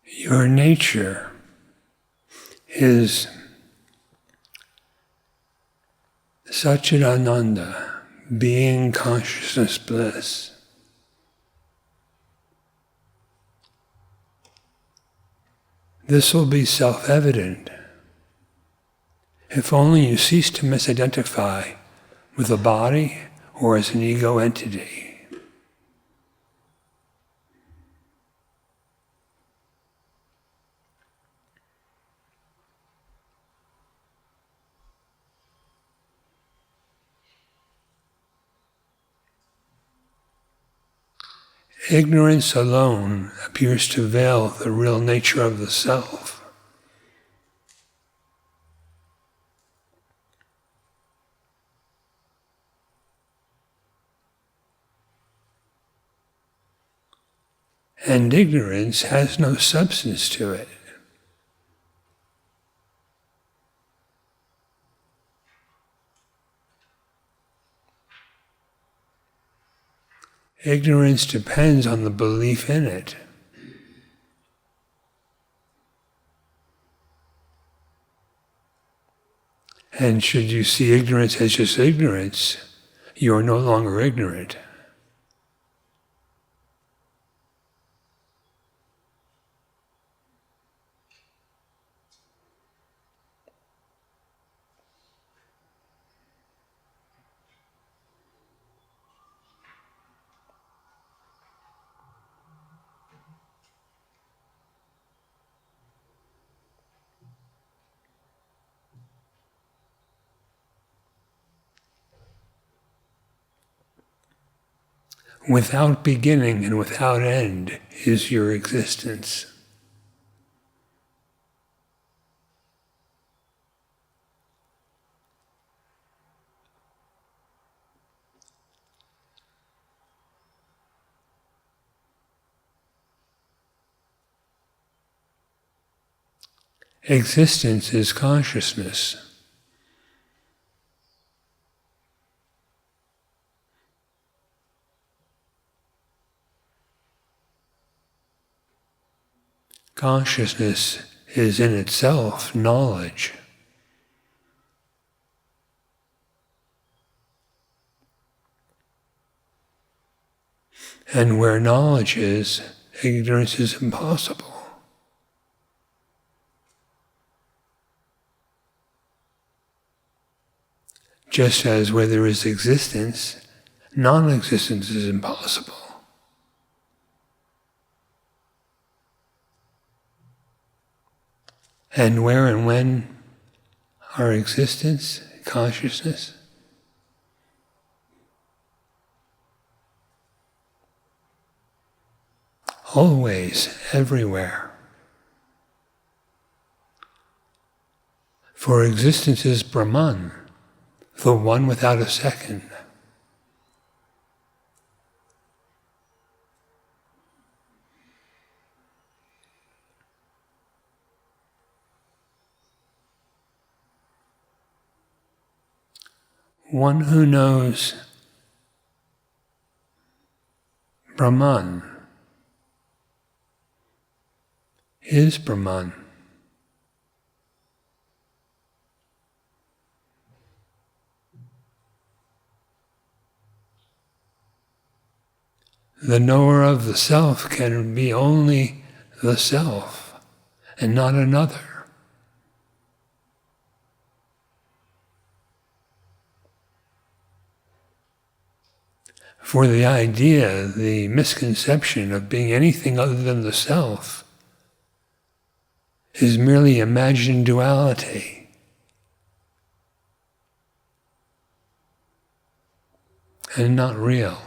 Your nature is Satchidananda, being, consciousness, bliss. This will be self-evident if only you cease to misidentify with a body or as an ego entity. Ignorance alone appears to veil the real nature of the self. And ignorance has no substance to it. Ignorance depends on the belief in it. And should you see ignorance as just ignorance, you are no longer ignorant. Without beginning and without end is your existence. Existence is consciousness. Consciousness is in itself knowledge. And where knowledge is, ignorance is impossible. Just as where there is existence, non-existence is impossible. And where and when our existence, consciousness, always, everywhere. For existence is Brahman, the one without a second. One who knows Brahman is Brahman. The knower of the self can be only the self and not another. For the idea, the misconception of being anything other than the self is merely imagined duality. And not real.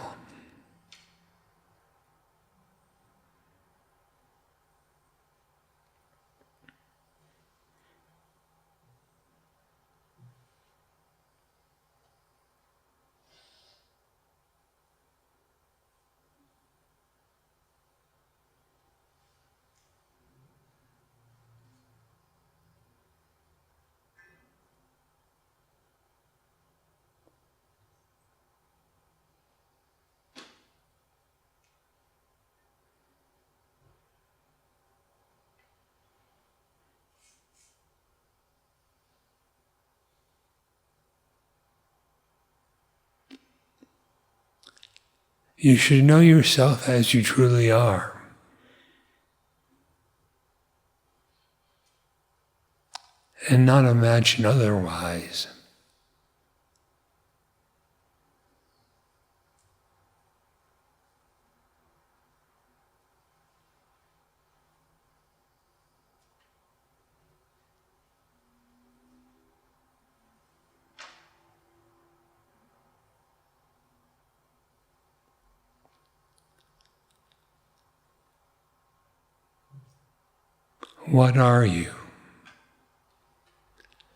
You should know yourself as you truly are. And not imagine otherwise. What are you?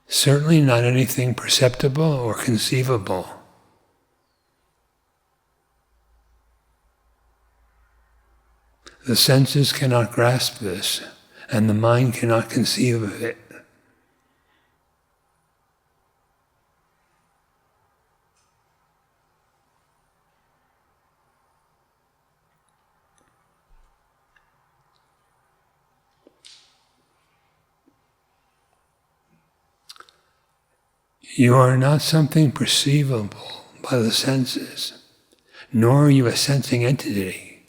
Certainly not anything perceptible or conceivable. The senses cannot grasp this, and the mind cannot conceive of it. You are not something perceivable by the senses, nor are you a sensing entity,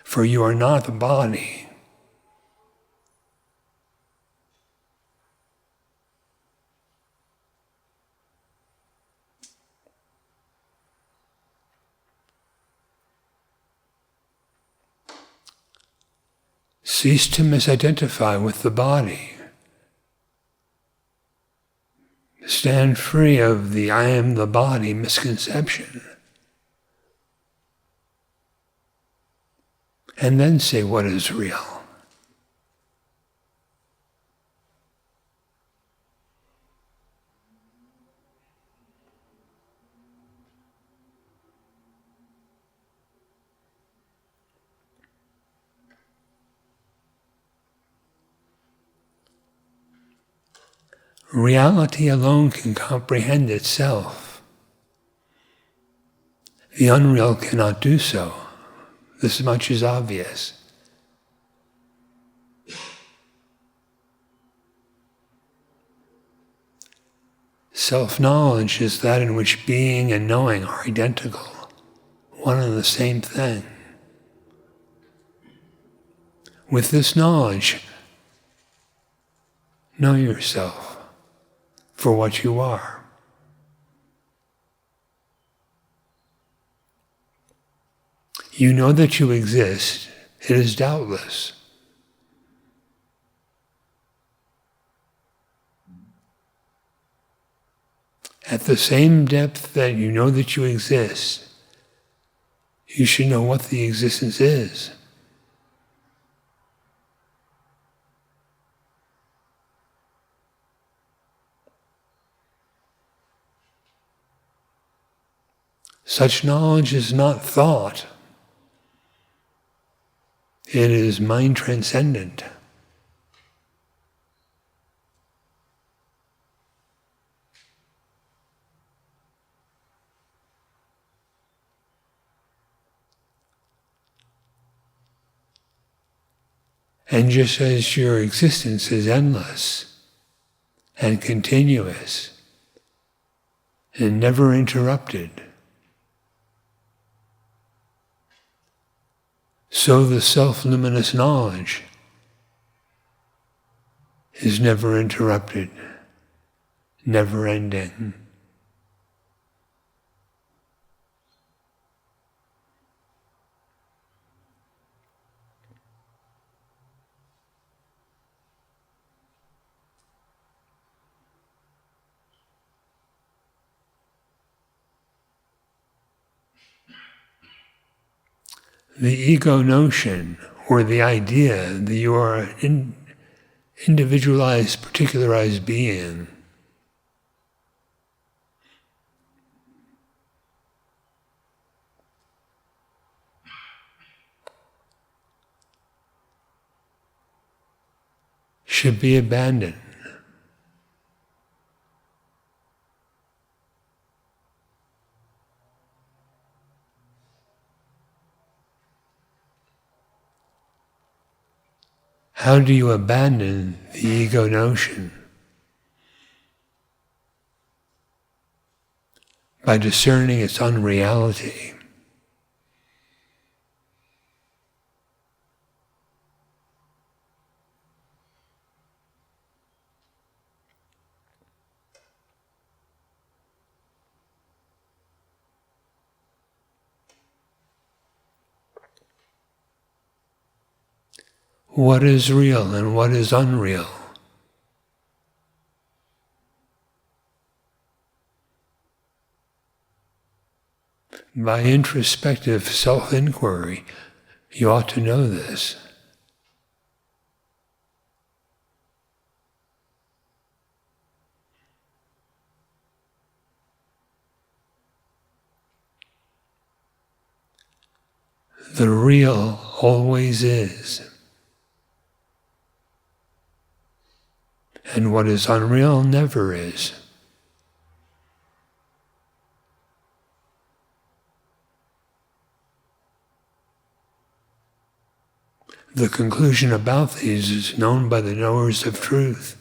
for you are not the body. Cease to misidentify with the body. Stand free of the I am the body misconception. And then say what is real. Reality alone can comprehend itself. The unreal cannot do so. This much is obvious. Self-knowledge is that in which being and knowing are identical, one and the same thing. With this knowledge, know yourself for what you are. You know that you exist. It is doubtless. At the same depth that you know that you exist, you should know what the existence is. Such knowledge is not thought. It is mind transcendent. And just as your existence is endless and continuous and never interrupted, so the self-luminous knowledge is never interrupted, never ending. The ego notion, or the idea that you are an individualized, particularized being, should be abandoned. How do you abandon the ego notion? By discerning its unreality. what is real and what is unreal. By introspective self-inquiry, you ought to know this. The real always is. And what is unreal never is. The conclusion about these is known by the knowers of truth.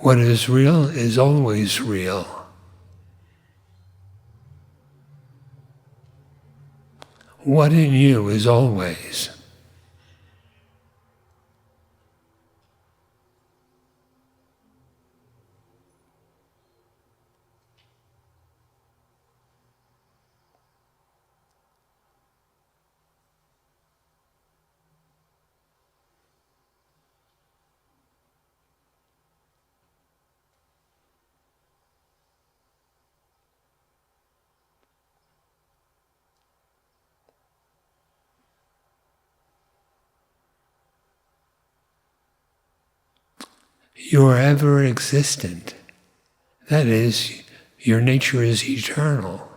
What is real is always real. What in you is always. You are ever existent. That is, your nature is eternal.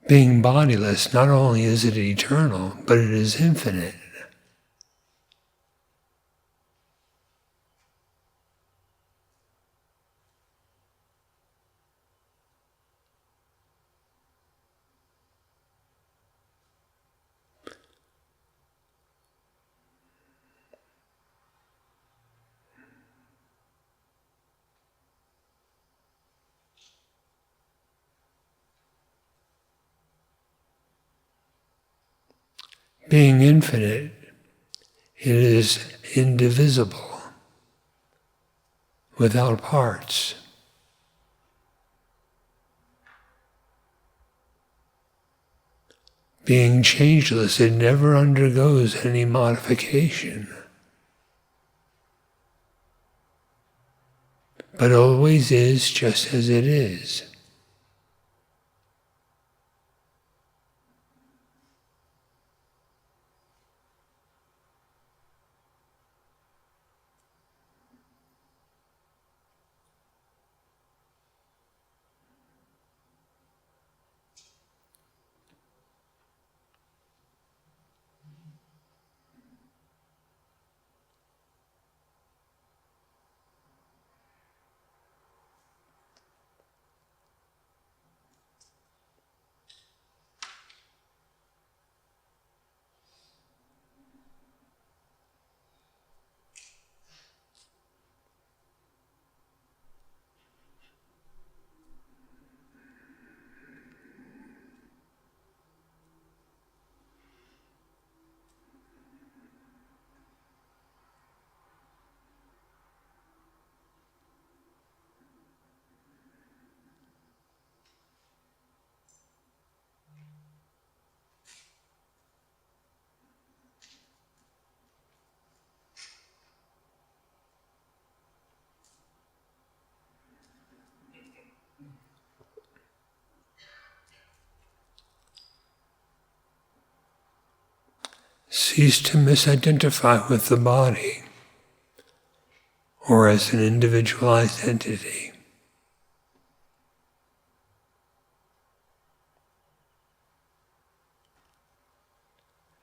Being bodiless, not only is it eternal, but it is infinite. Being infinite, it is indivisible, without parts. Being changeless, it never undergoes any modification, but always is just as it is. Cease to misidentify with the body or as an individualized entity.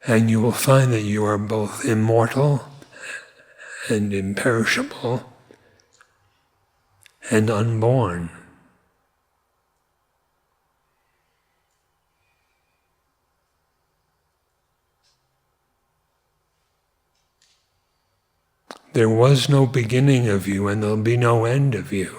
And you will find that you are both immortal and imperishable and unborn. There was no beginning of you, and there'll be no end of you.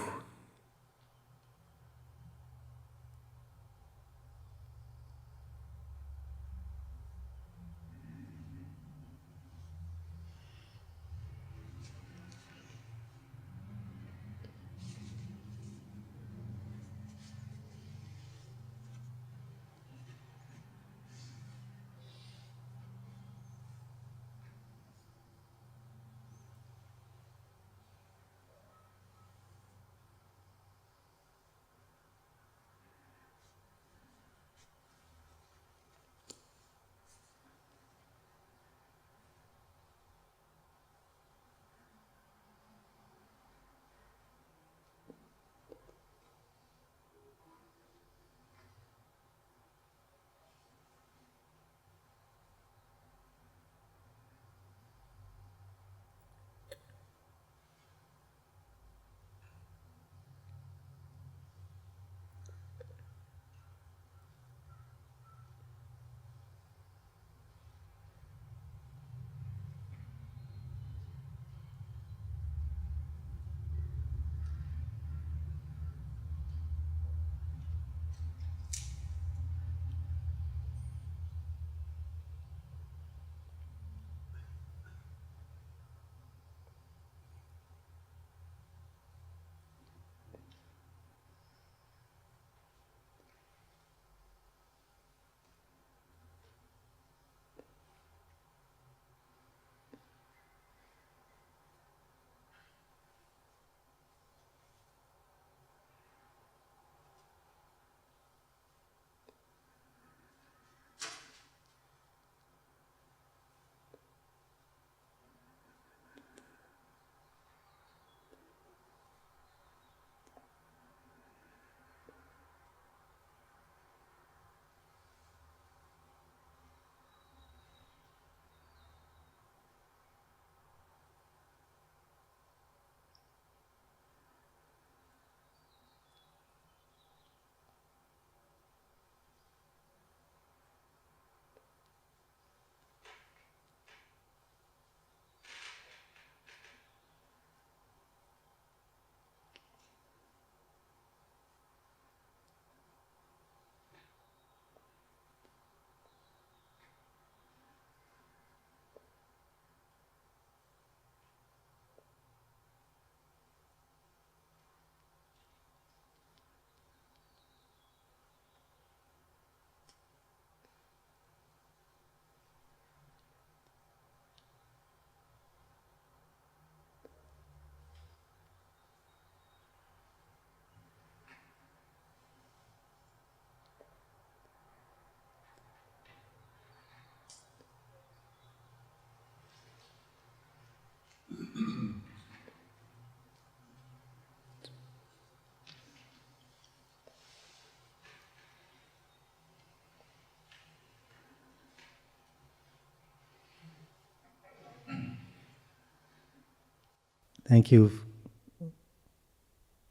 Thank you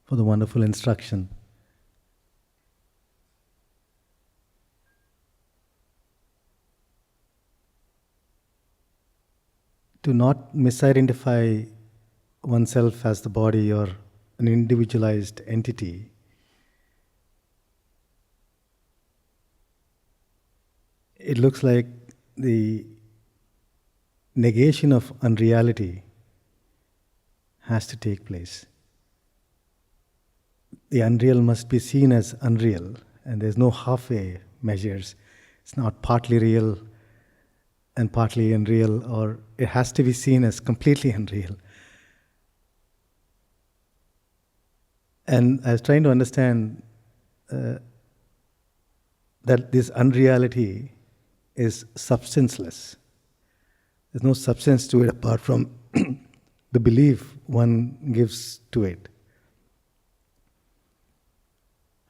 for the wonderful instruction. To not misidentify oneself as the body or an individualized entity it looks like the negation of unreality has to take place. The unreal must be seen as unreal, and there's no halfway measures. It's not partly real and partly unreal, or it has to be seen as completely unreal. And I was trying to understand that this unreality is substanceless. There's no substance to it apart from the belief one gives to it.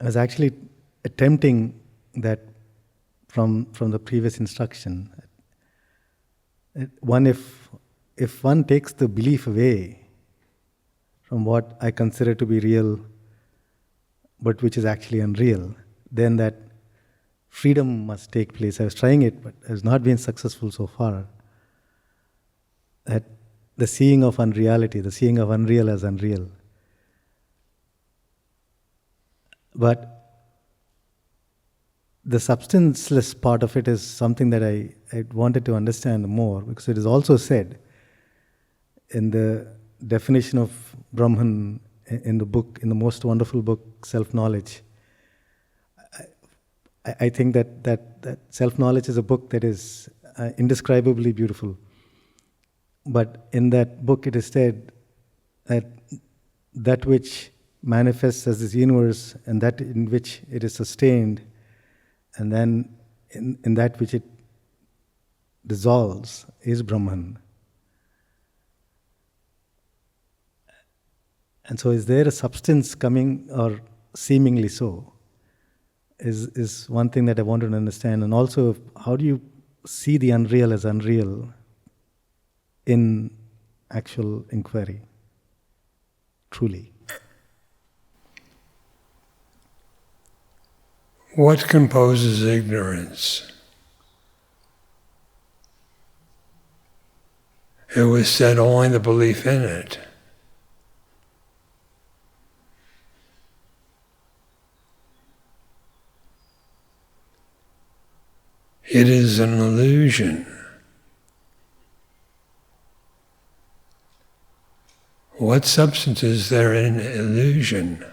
I was actually attempting that from the previous instruction. If one takes the belief away from what I consider to be real, but which is actually unreal, then that freedom must take place. I was trying it, but I was not being successful so far. That the seeing of unreality, the seeing of unreal as unreal. But the substanceless part of it is something that I wanted to understand more, because it is also said in the definition of Brahman in the book, in the most wonderful book, Self-Knowledge. I think that Self-Knowledge is a book that is indescribably beautiful. But in that book it is said that which manifests as this universe and that in which it is sustained, and then in that which it dissolves, is Brahman. And so is there a substance coming, or seemingly so, is one thing that I wanted to understand. And also, how do you see the unreal as unreal in actual inquiry, truly? What composes ignorance? It was said only the belief in it. It is an illusion. What substance is there in illusion?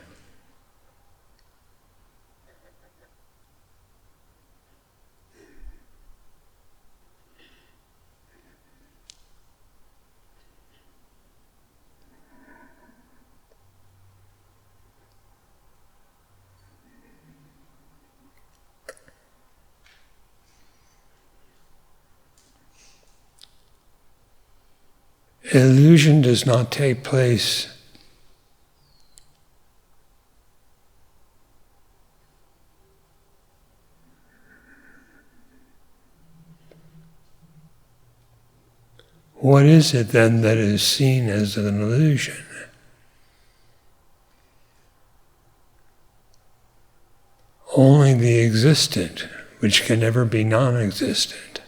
Illusion does not take place what is it then that is seen as an illusion? Only the existent, which can never be non-existent.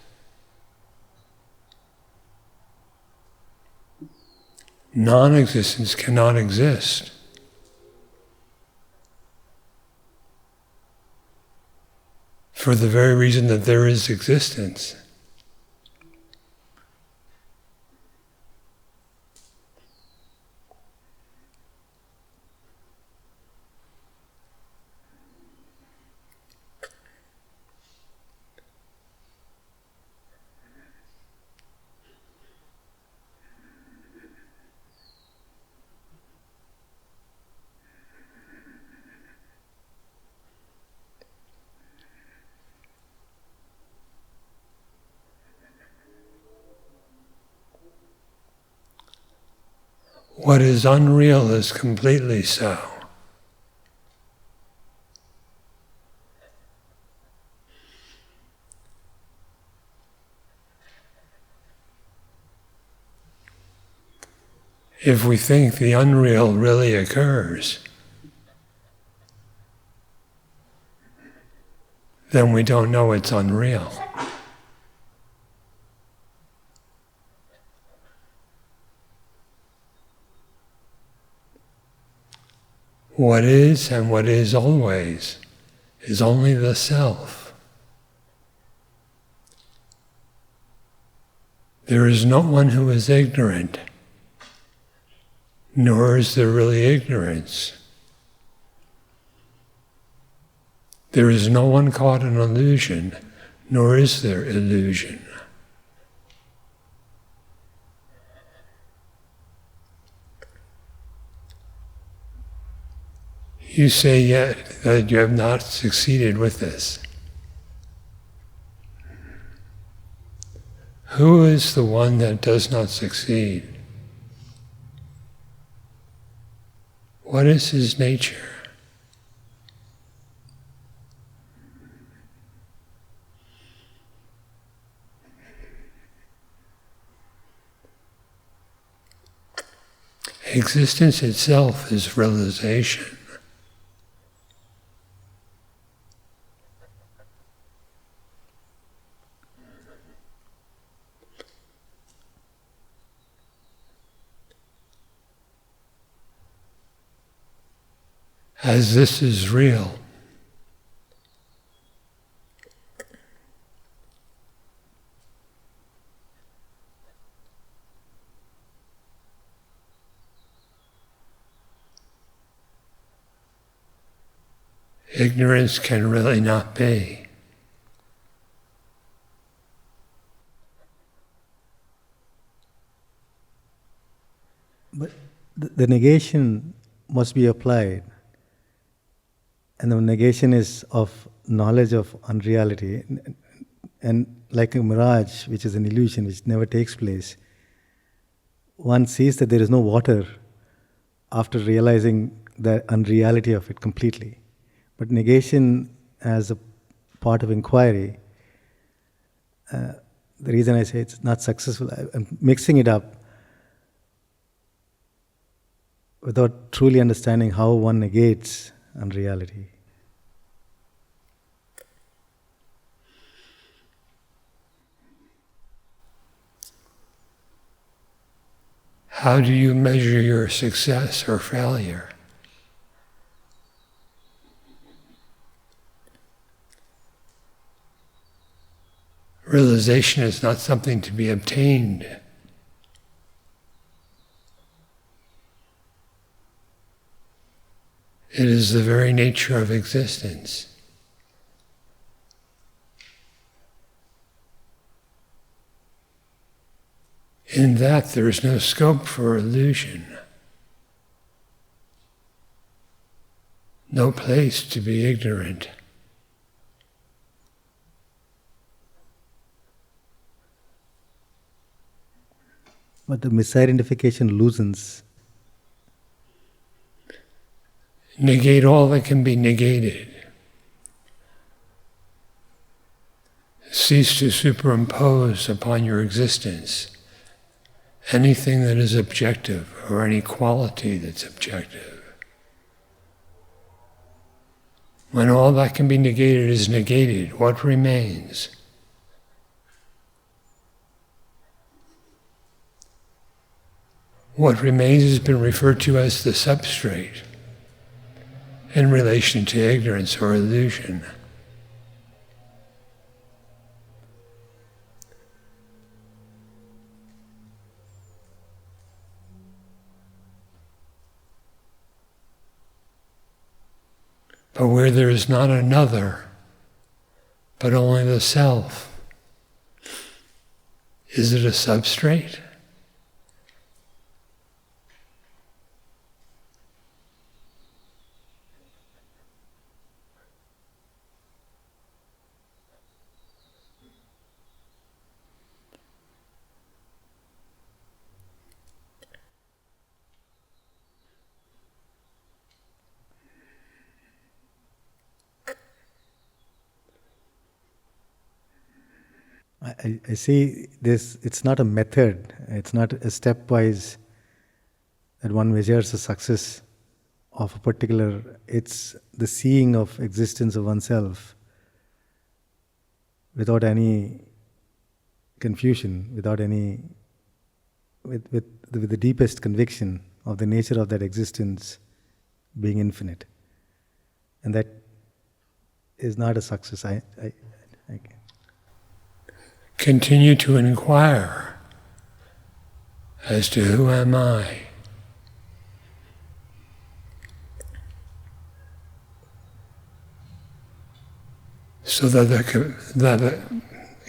Non-existence cannot exist. For the very reason that there is existence. What is unreal is completely so. If we think the unreal really occurs, then we don't know it's unreal. What is and what is always is only the self. There is no one who is ignorant, nor is there really ignorance. There is no one caught in illusion, nor is there illusion. You say yet that you have not succeeded with this. Who is the one that does not succeed? What is his nature? Existence itself is realization. as this is real. Ignorance can really not be. But the negation must be applied. And the negation is of knowledge of unreality. And like a mirage, which is an illusion, which never takes place, one sees that there is no water after realizing the unreality of it completely. But negation as a part of inquiry, the reason I say it's not successful, I'm mixing it up without truly understanding how one negates unreality. How do you measure your success or failure? Realization is not something to be obtained. It is the very nature of existence. In that there is no scope for illusion, no place to be ignorant. But the misidentification loosens. Negate all that can be negated. Cease to superimpose upon your existence anything that is objective or any quality that's objective. When all that can be negated is negated, what remains? What remains has been referred to as the substrate in relation to ignorance or illusion. But where there is not another, but only the self, is it a substrate? I see this, it's not a method, it's not a stepwise that one measures the success of a particular, it's the seeing of existence of oneself without any confusion, without any, with the deepest conviction of the nature of that existence being infinite. And that is not a success. I Continue to inquire as to who am I? So that the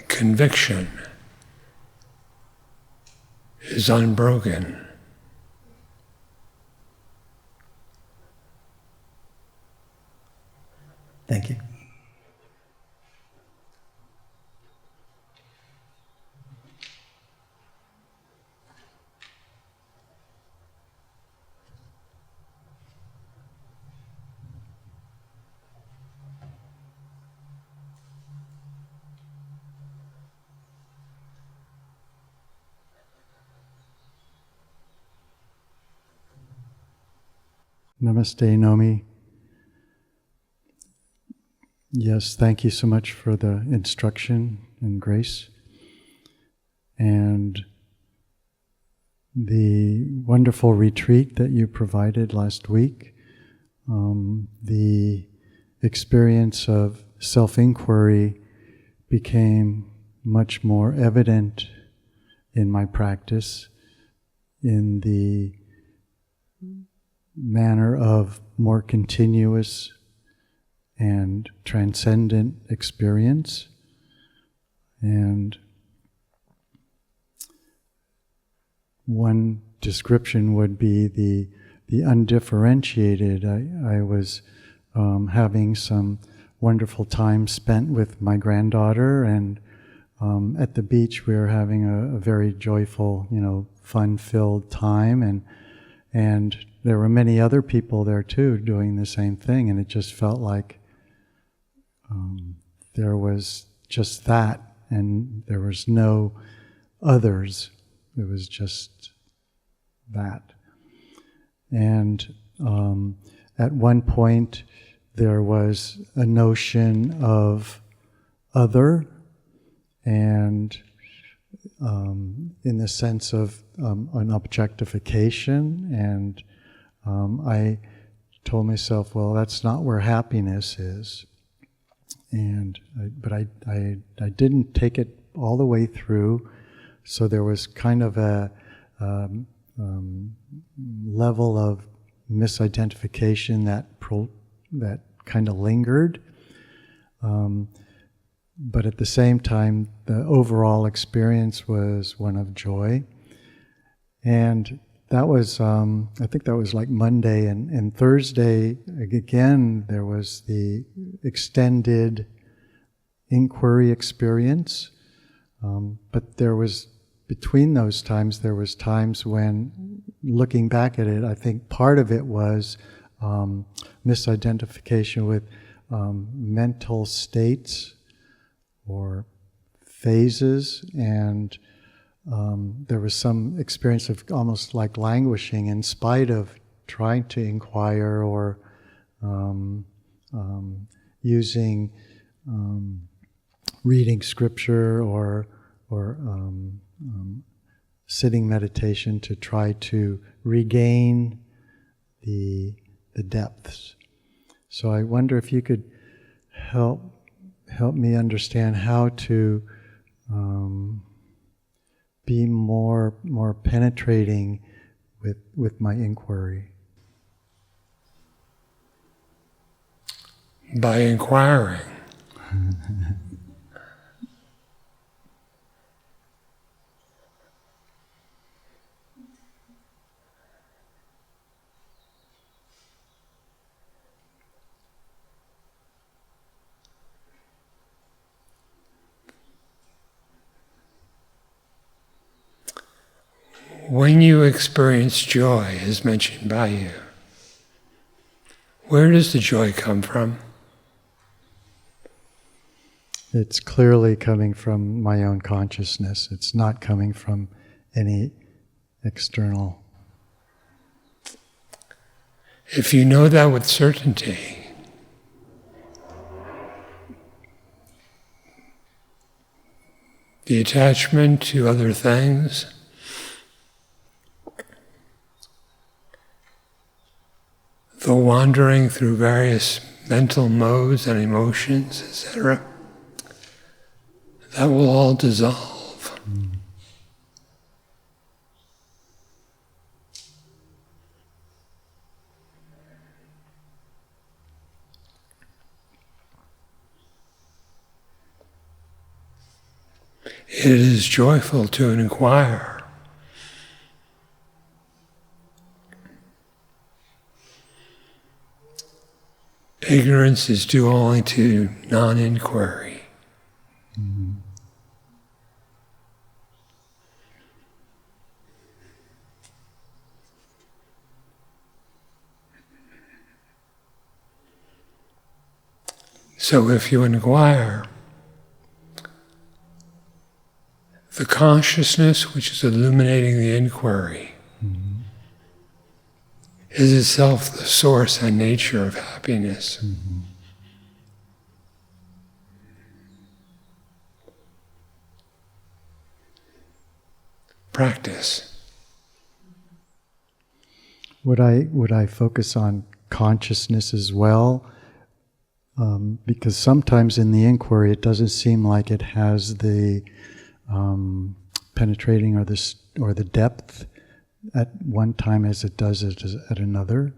conviction is unbroken. Thank you. Namaste, Nomi. Yes, thank you so much for the instruction and grace and the wonderful retreat that you provided last week the experience of self-inquiry became much more evident in my practice in the manner of more continuous and transcendent experience. And one description would be the undifferentiated. I was having some wonderful time spent with my granddaughter, and at the beach we were having a very joyful, fun-filled time, and there were many other people there too doing the same thing, and it just felt like there was just that, and there was no others. It was just that. And at one point there was a notion of other, and in the sense of an objectification, and I told myself, well, that's not where happiness is. But I didn't take it all the way through, so there was kind of a level of misidentification that kind of lingered. But at the same time, the overall experience was one of joy. And that was, I think that was like Monday, and Thursday, again, there was the extended inquiry experience. But there was, between those times, there was times when, looking back at it, I think part of it was misidentification with mental states or phases, and there was some experience of almost like languishing in spite of trying to inquire or using reading scripture or sitting meditation to try to regain the depths. So I wonder if you could help me understand how to be more penetrating with my inquiry. By inquiring. When you experience joy, as mentioned by you, where does the joy come from? It's clearly coming from my own consciousness. It's not coming from any external. If you know that with certainty, the attachment to other things, the wandering through various mental modes and emotions, etc., that will all dissolve. It is joyful to inquire. Ignorance is due only to non-inquiry. Mm-hmm. So if you inquire, the consciousness which is illuminating the inquiry is itself the source and nature of happiness. Mm-hmm. Practice. Would I focus on consciousness as well, because sometimes in the inquiry it doesn't seem like it has the penetrating or the depth at one time as it does at another.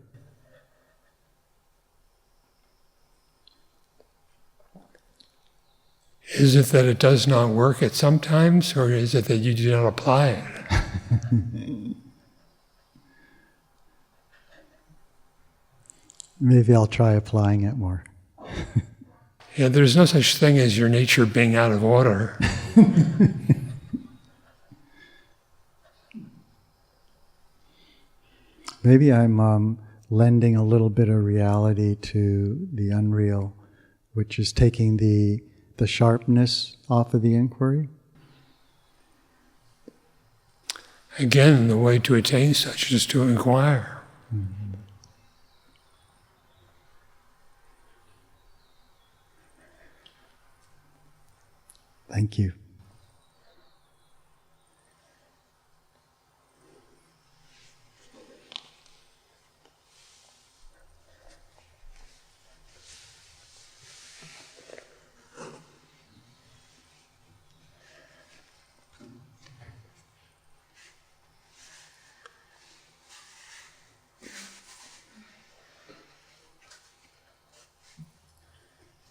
Is it that it does not work at some times, or is it that you do not apply it? Maybe I'll try applying it more. Yeah, there's no such thing as your nature being out of order. Maybe I'm lending a little bit of reality to the unreal, which is taking the sharpness off of the inquiry. Again, the way to attain such is to inquire. Mm-hmm. Thank you.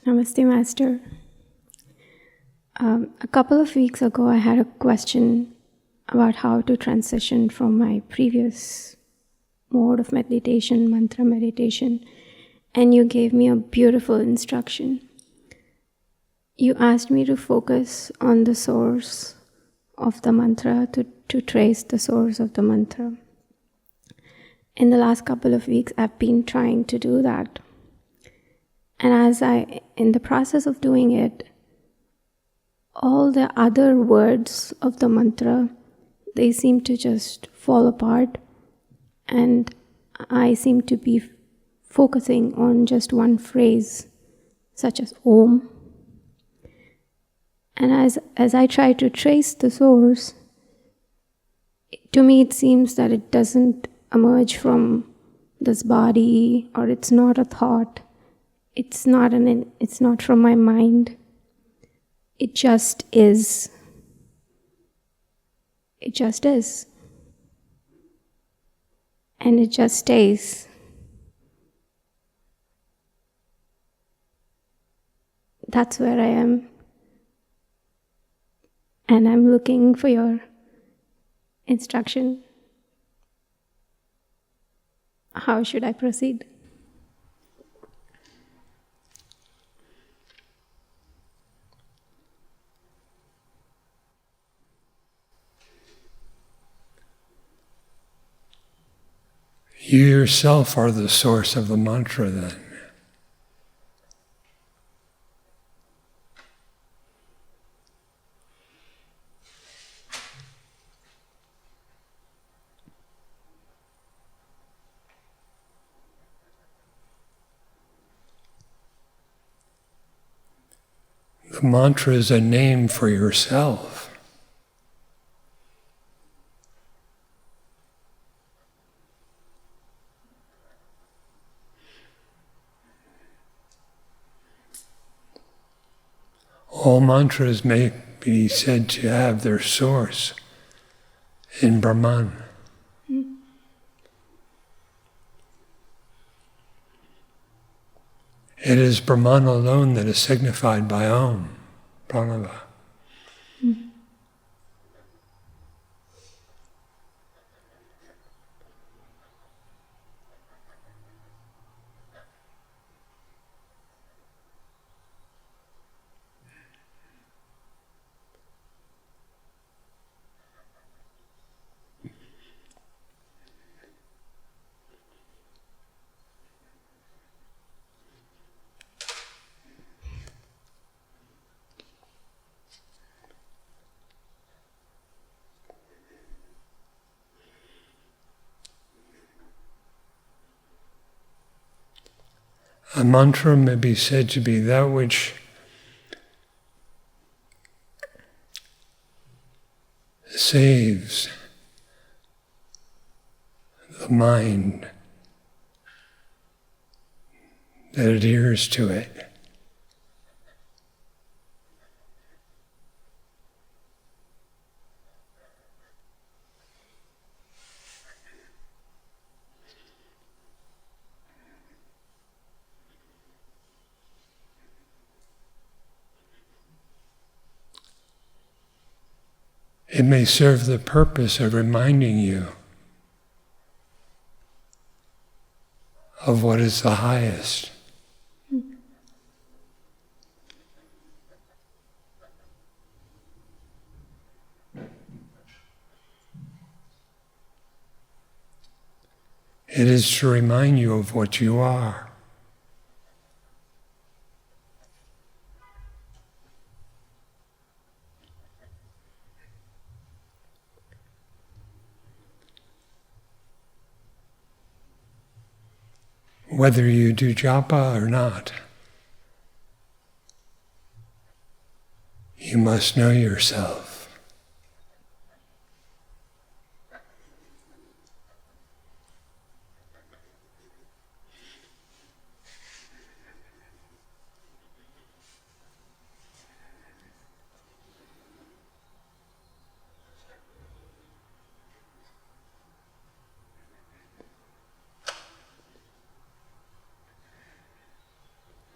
Namaste, Master. A couple of weeks ago, I had a question about how to transition from my previous mode of meditation, mantra meditation, and you gave me a beautiful instruction. You asked me to focus on the source of the mantra, to trace the source of the mantra. In the last couple of weeks, I've been trying to do that. And in the process of doing it, all the other words of the mantra, they seem to just fall apart, and I seem to be focusing on just one phrase, such as Om. And as I try to trace the source, to me it seems that it doesn't emerge from this body, or it's not a thought. It's not from my mind. It just is. It just is. And it just stays. That's where I am. And I'm looking for your instruction. How should I proceed? You yourself are the source of the mantra then. The mantra is a name for yourself. All mantras may be said to have their source in Brahman. It is Brahman alone that is signified by Om, Pranava. A mantra may be said to be that which saves the mind that adheres to it. It may serve the purpose of reminding you of what is the highest. It is to remind you of what you are. Whether you do japa or not, you must know yourself.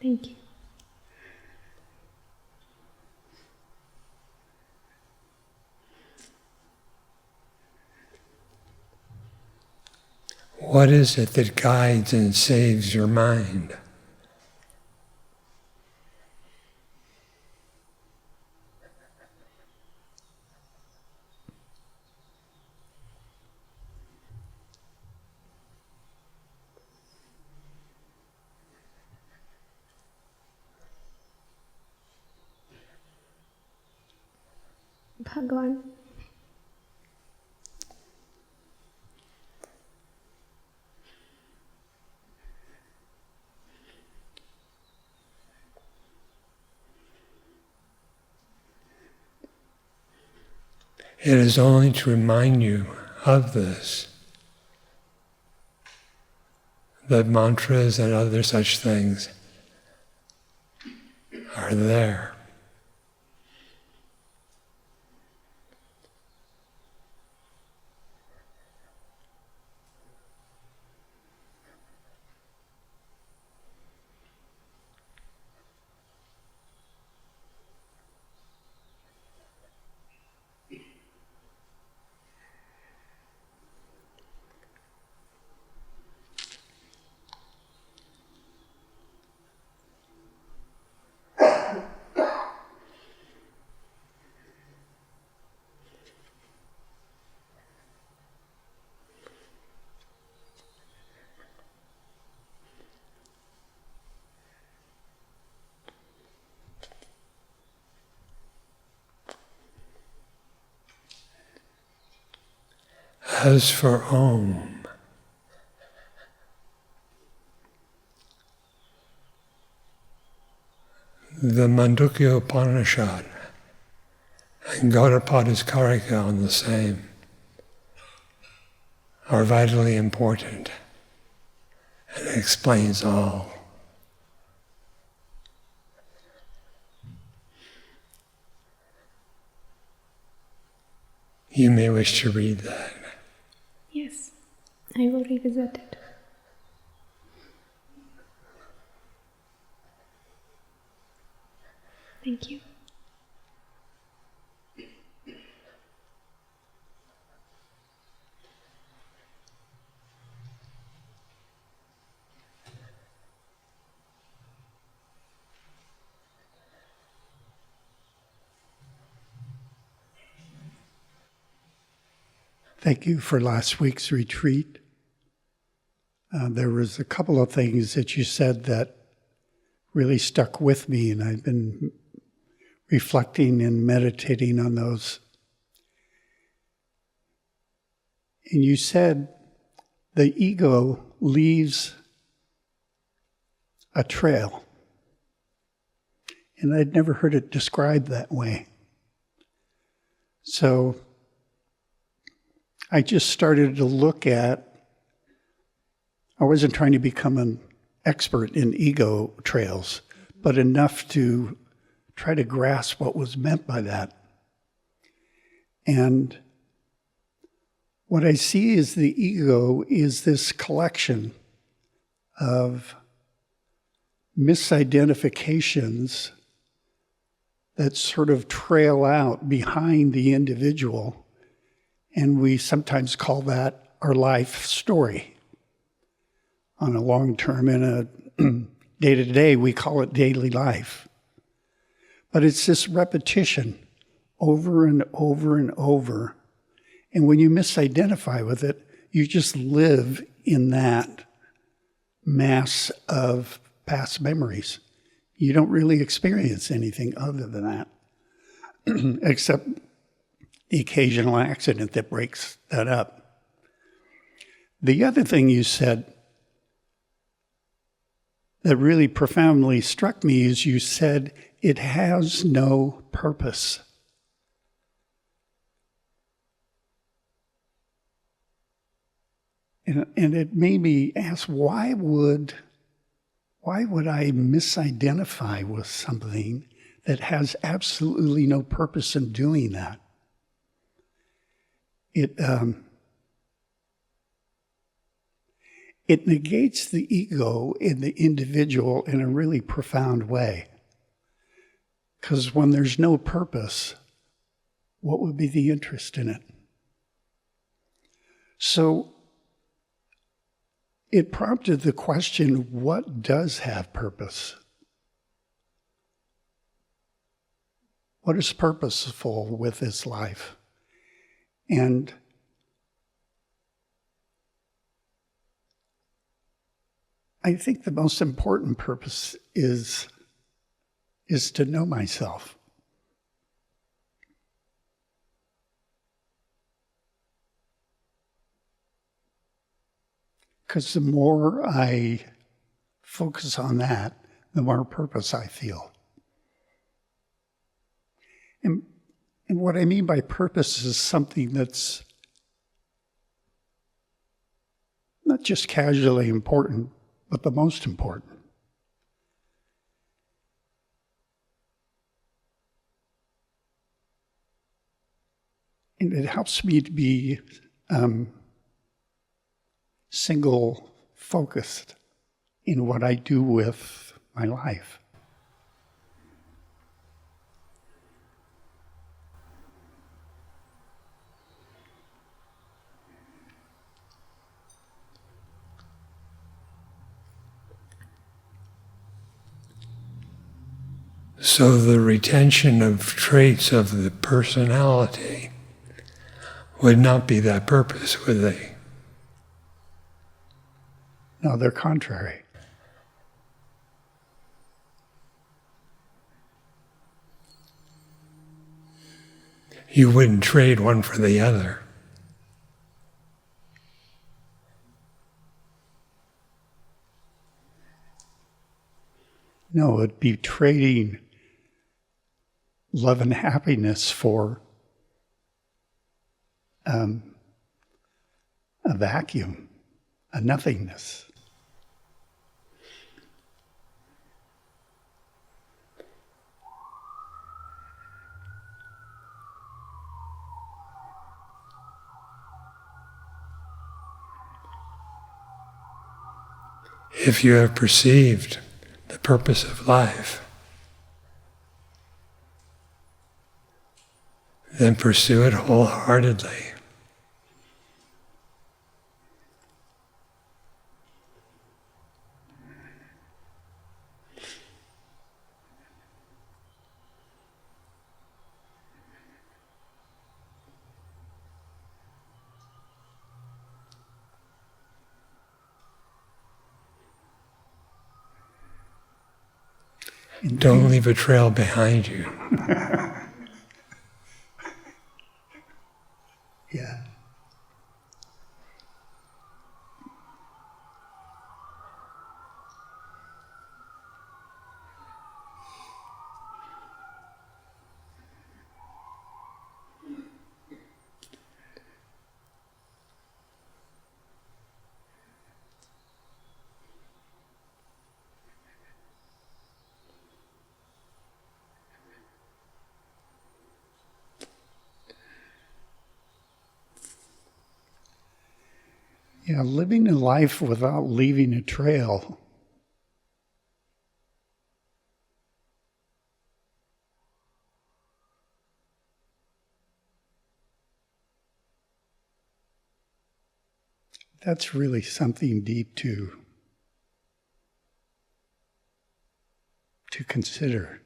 Thank you. What is it that guides and saves your mind? Bhagwan. It is only to remind you of this that mantras and other such things are there. As for Om, the Mandukya Upanishad and Gaudapada's Karika on the same are vitally important, and it explains all. You may wish to read that. Yes, I will revisit it. Thank you. Thank you for last week's retreat. There was a couple of things that you said that really stuck with me, and I've been reflecting and meditating on those. And you said the ego leaves a trail. And I'd never heard it described that way. So I just started to look at, I wasn't trying to become an expert in ego trails, but enough to try to grasp what was meant by that. And what I see is the ego is this collection of misidentifications that sort of trail out behind the individual. And we sometimes call that our life story. On a long term, in a day-to-day, we call it daily life. But it's this repetition over and over and over. And when you misidentify with it, you just live in that mass of past memories. You don't really experience anything other than that, except the occasional accident that breaks that up. The other thing you said that really profoundly struck me is you said it has no purpose. And it made me ask, why would I misidentify with something that has absolutely no purpose in doing that? It negates the ego in the individual in a really profound way. Because when there's no purpose, what would be the interest in it? So it prompted the question, what does have purpose? What is purposeful with this life? And I think the most important purpose is to know myself. Because the more I focus on that, the more purpose I feel. And what I mean by purpose is something that's not just casually important, but the most important. And it helps me to be single-focused in what I do with my life. So the retention of traits of the personality would not be that purpose, would they? No, they're contrary. You wouldn't trade one for the other. No, it'd be trading love and happiness for a vacuum, a nothingness. If you have perceived the purpose of life, then pursue it wholeheartedly. Don't leave a trail behind you. Yeah. Yeah, living a life without leaving a trail. That's really something deep to consider.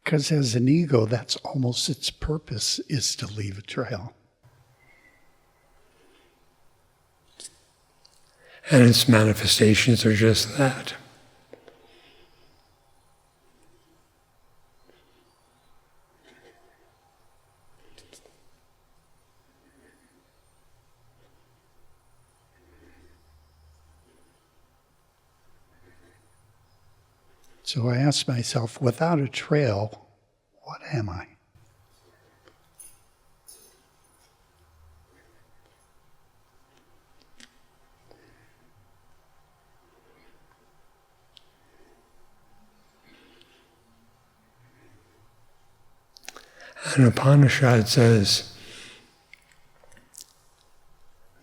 Because as an ego, that's almost its purpose, is to leave a trail. And its manifestations are just that. So I ask myself, without a trail, what am I? An Upanishad says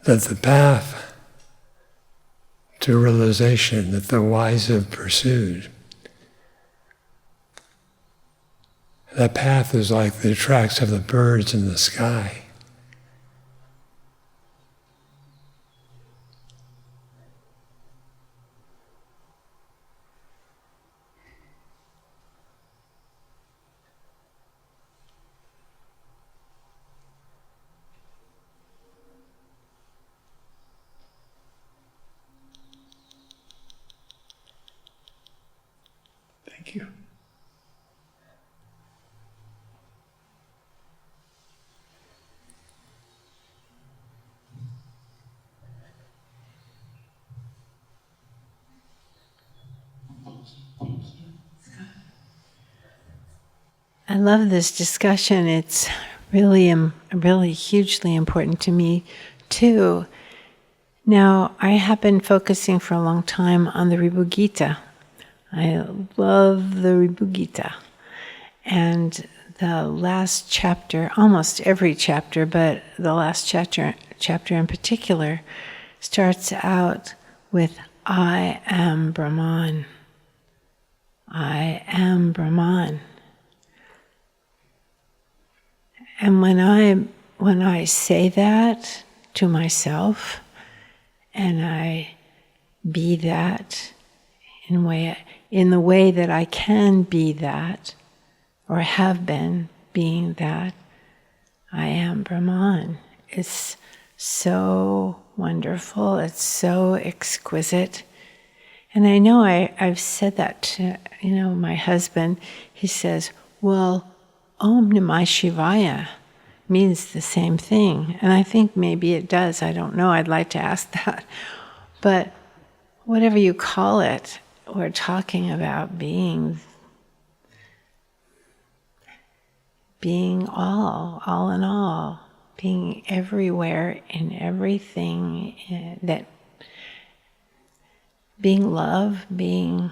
that the path to realization that the wise have pursued, that path is like the tracks of the birds in the sky. Thank you. I love this discussion. It's really hugely important to me too. Now, I have been focusing for a long time on the Ribhu Gita. I love the Ribhu Gita. And the last chapter, almost every chapter, but the last chapter in particular, starts out with, I am Brahman. I am Brahman. And when I say that to myself, and I be that in the way that I can be that, or have been being that, I am Brahman. It's so wonderful. It's so exquisite. And I know I've said that to my husband. He says, well, Om Namah Shivaya means the same thing. And I think maybe it does. I don't know. I'd like to ask that. But whatever you call it, we're talking about being all in all, being everywhere in everything, that being love, being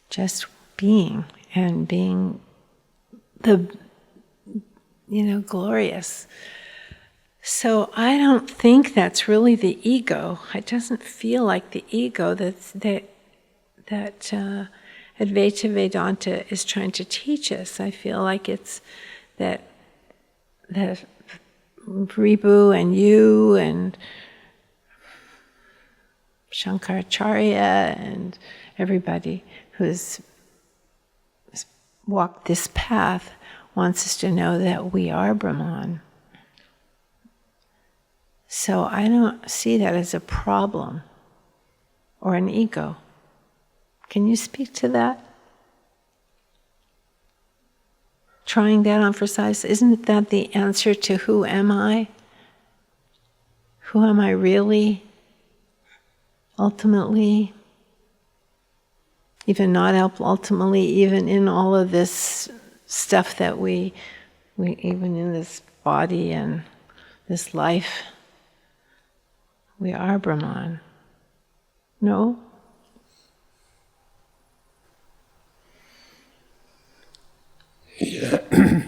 just being, and being the, glorious. So I don't think that's really the ego. It doesn't feel like the ego that Advaita Vedanta is trying to teach us. I feel like it's that Ribhu and you and Shankaracharya and everybody who's walked this path wants us to know that we are Brahman. So I don't see that as a problem or an ego. Can you speak to that? Trying that on for size, isn't that the answer to who am I? Who am I really? Ultimately? Even not ultimately, even in all of this stuff that we even in this body and this life, we are Brahman. No?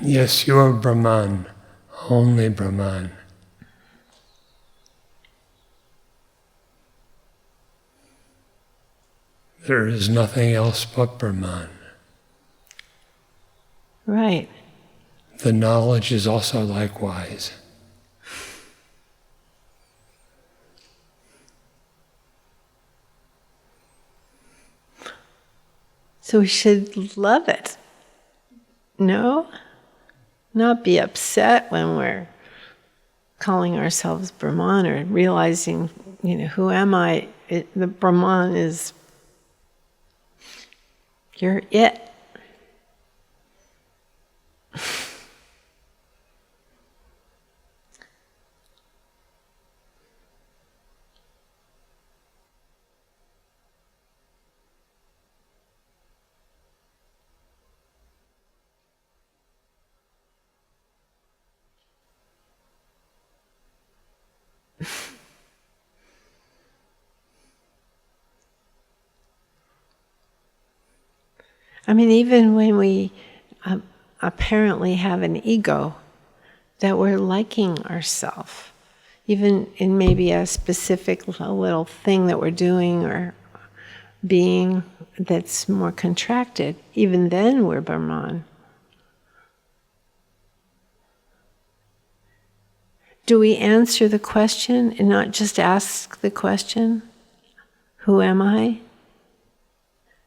Yes, you are Brahman, only Brahman. There is nothing else but Brahman. Right. The knowledge is also likewise. So we should love it. No? Not be upset when we're calling ourselves Brahman or realizing, who am I? The Brahman is, you're it. I mean, even when we apparently have an ego, that we're liking ourselves, even in maybe a specific little thing that we're doing or being that's more contracted, even then we're Brahman. Do we answer the question and not just ask the question, who am I?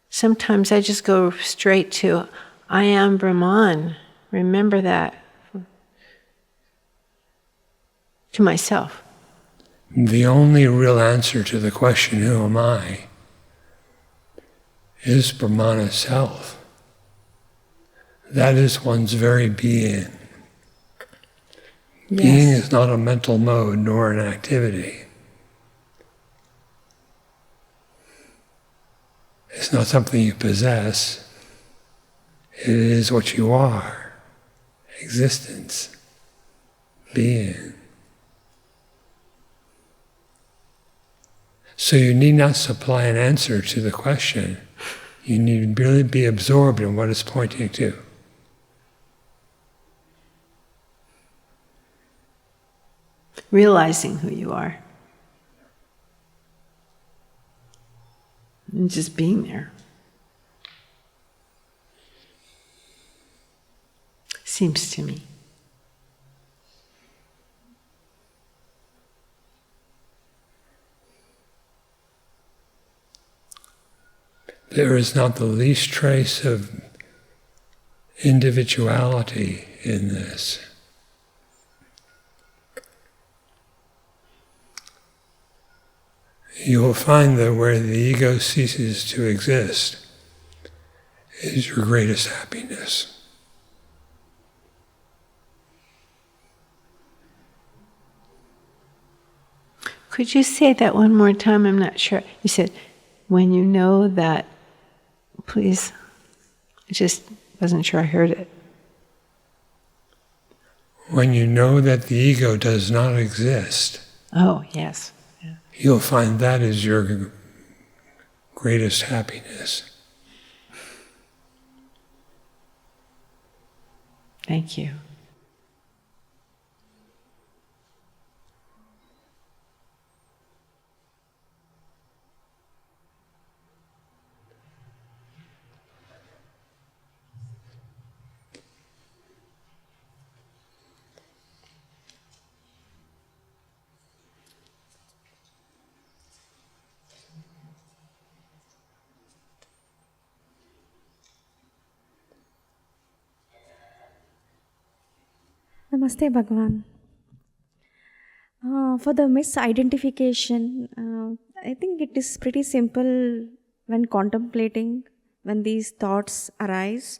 Sometimes I just go straight to, I am Brahman. Remember that. To myself. The only real answer to the question, who am I, is Brahman itself. That is one's very being. Yes. Being is not a mental mode nor an activity. It's not something you possess. It is what you are. Existence. Being. So you need not supply an answer to the question. You need to really be absorbed in what it's pointing to. Realizing who you are. And just being there. Seems to me. There is not the least trace of individuality in this. You will find that where the ego ceases to exist is your greatest happiness. Could you say that one more time? I'm not sure. You said, when you know that, please. I just wasn't sure I heard it. When you know that the ego does not exist, Oh, yes. Yeah. you'll find that is your greatest happiness. Thank you. Namaste, Bhagavan. For the misidentification, I think it is pretty simple when contemplating, when these thoughts arise,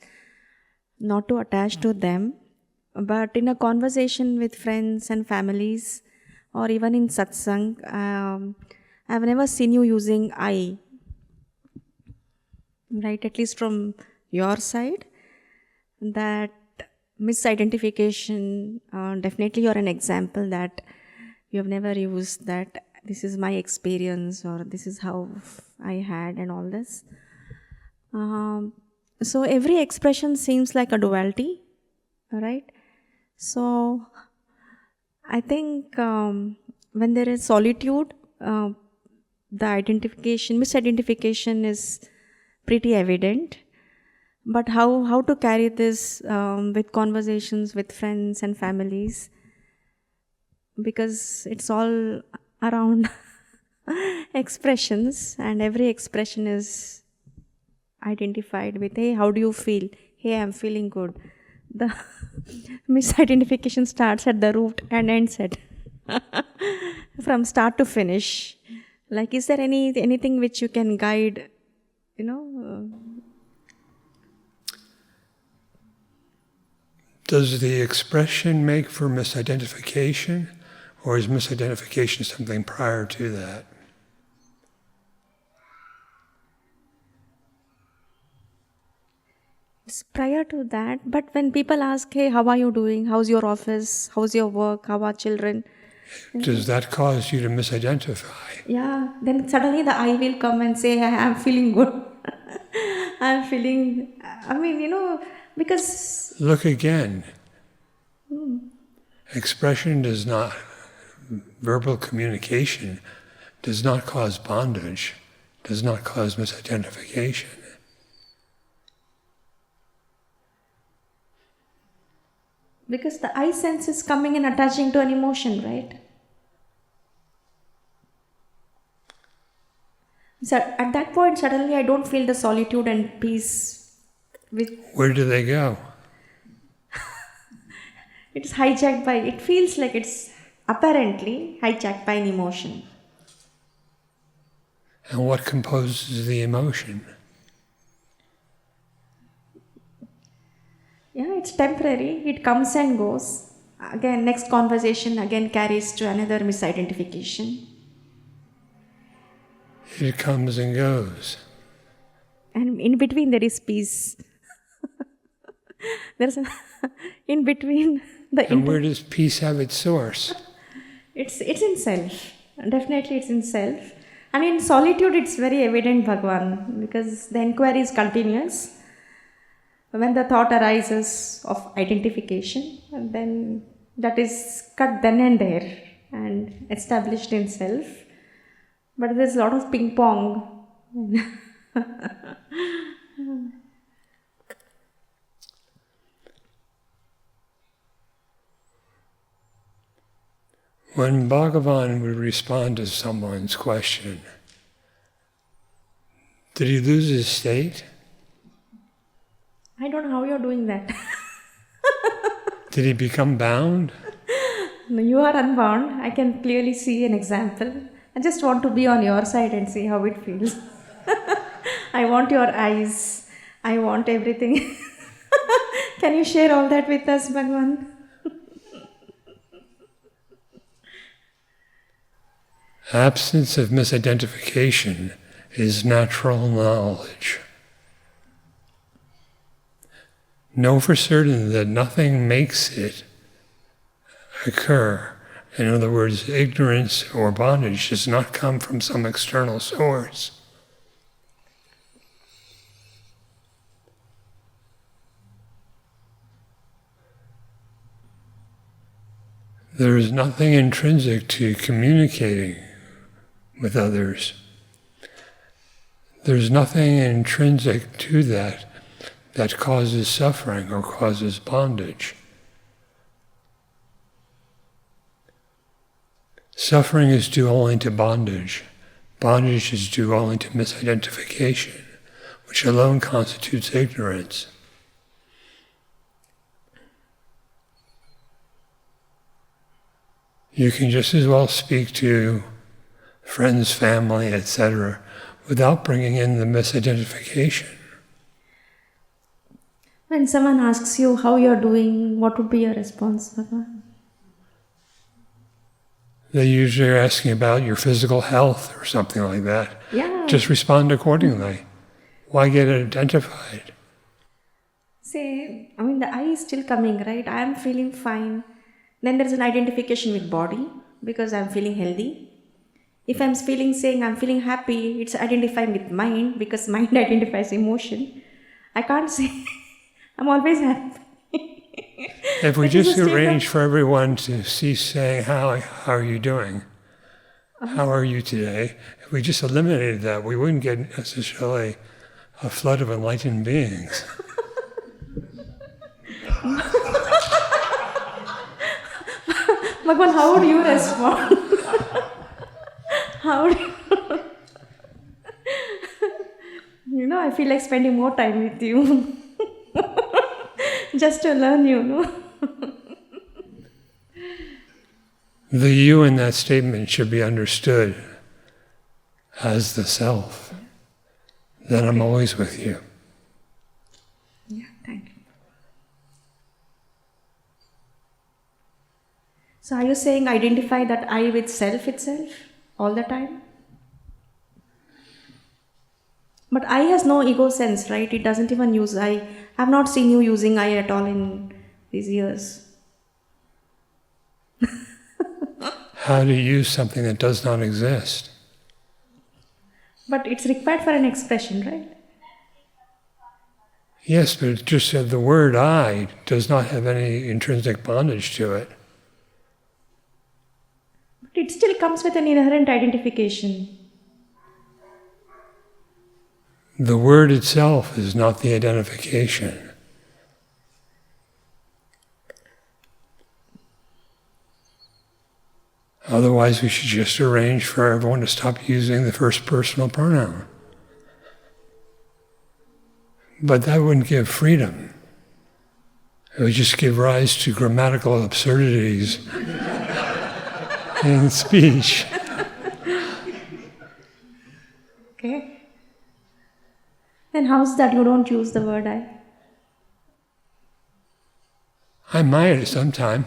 not to attach to them, but in a conversation with friends and families, or even in satsang, I've never seen you using I, right? At least from your side, that misidentification, definitely you're an example that you have never used that this is my experience or this is how I had and all this. So every expression seems like a duality, right? So I think when there is solitude, the misidentification is pretty evident. But how to carry this with conversations with friends and families? Because it's all around expressions, and every expression is identified with, hey, how do you feel? Hey, I'm feeling good. The misidentification starts at the root and ends at from start to finish. Like, is there anything which you can guide, Does the expression make for misidentification, or is misidentification something prior to that? It's prior to that, but when people ask, hey, how are you doing? How's your office? How's your work? How are children? Does that cause you to misidentify? Yeah, then suddenly the I will come and say, I'm feeling good. I'm feeling, because... Look again. Expression does not, verbal communication does not cause bondage, does not cause misidentification. Because the I sense is coming and attaching to an emotion, right? So at that point, suddenly I don't feel the solitude and peace. Where do they go? It's hijacked by, it feels like it's apparently hijacked by an emotion. And what composes the emotion? Yeah, it's temporary. It comes and goes. Again, next conversation again carries to another misidentification. It comes and goes. And in between there is peace. There's in between the... And where does peace have its source? It's in self. Definitely it's in self. And in solitude it's very evident, Bhagwan, because the inquiry is continuous. When the thought arises of identification, and then that is cut then and there and established in self. But there's a lot of ping pong. When Bhagavan would respond to someone's question, did he lose his state? I don't know how you're doing that. Did he become bound? No, you are unbound. I can clearly see an example. I just want to be on your side and see how it feels. I want your eyes. I want everything. Can you share all that with us, Bhagwan? Absence of misidentification is natural knowledge. Know for certain that nothing makes it occur. In other words, ignorance or bondage does not come from some external source. There is nothing intrinsic to communicating with others. There's nothing intrinsic to that causes suffering or causes bondage. Suffering is due only to bondage. Bondage is due only to misidentification, which alone constitutes ignorance. You can just as well speak to friends, family, etc., without bringing in the misidentification. When someone asks you how you're doing, what would be your response, Bhagavan? They usually are asking about your physical health or something like that. Yeah. Just respond accordingly. Why get identified? Say, the I is still coming, right? I am feeling fine. Then there's an identification with body because I'm feeling healthy. If I'm saying I'm feeling happy, it's identifying with mind because mind identifies emotion. I can't say I'm always happy. If we just arrange for everyone to cease saying, how are you doing? How are you today? If we just eliminated that, we wouldn't get necessarily a flood of enlightened beings. Bhagwan, how would you respond? How would you? I feel like spending more time with you. Just to learn you, The you in that statement should be understood as the self. Then I'm always with you. Yeah, thank you. So are you saying identify that I with self itself all the time? But I has no ego sense, right? It doesn't even use I. I have not seen you using I at all in these years. How to use something that does not exist. But it's required for an expression, right? Yes, but it's just that the word I does not have any intrinsic bondage to it. But it still comes with an inherent identification. The word itself is not the identification. Otherwise, we should just arrange for everyone to stop using the first personal pronoun. But that wouldn't give freedom. It would just give rise to grammatical absurdities in speech. Okay. Then how's that you don't use the word I? I might at some time.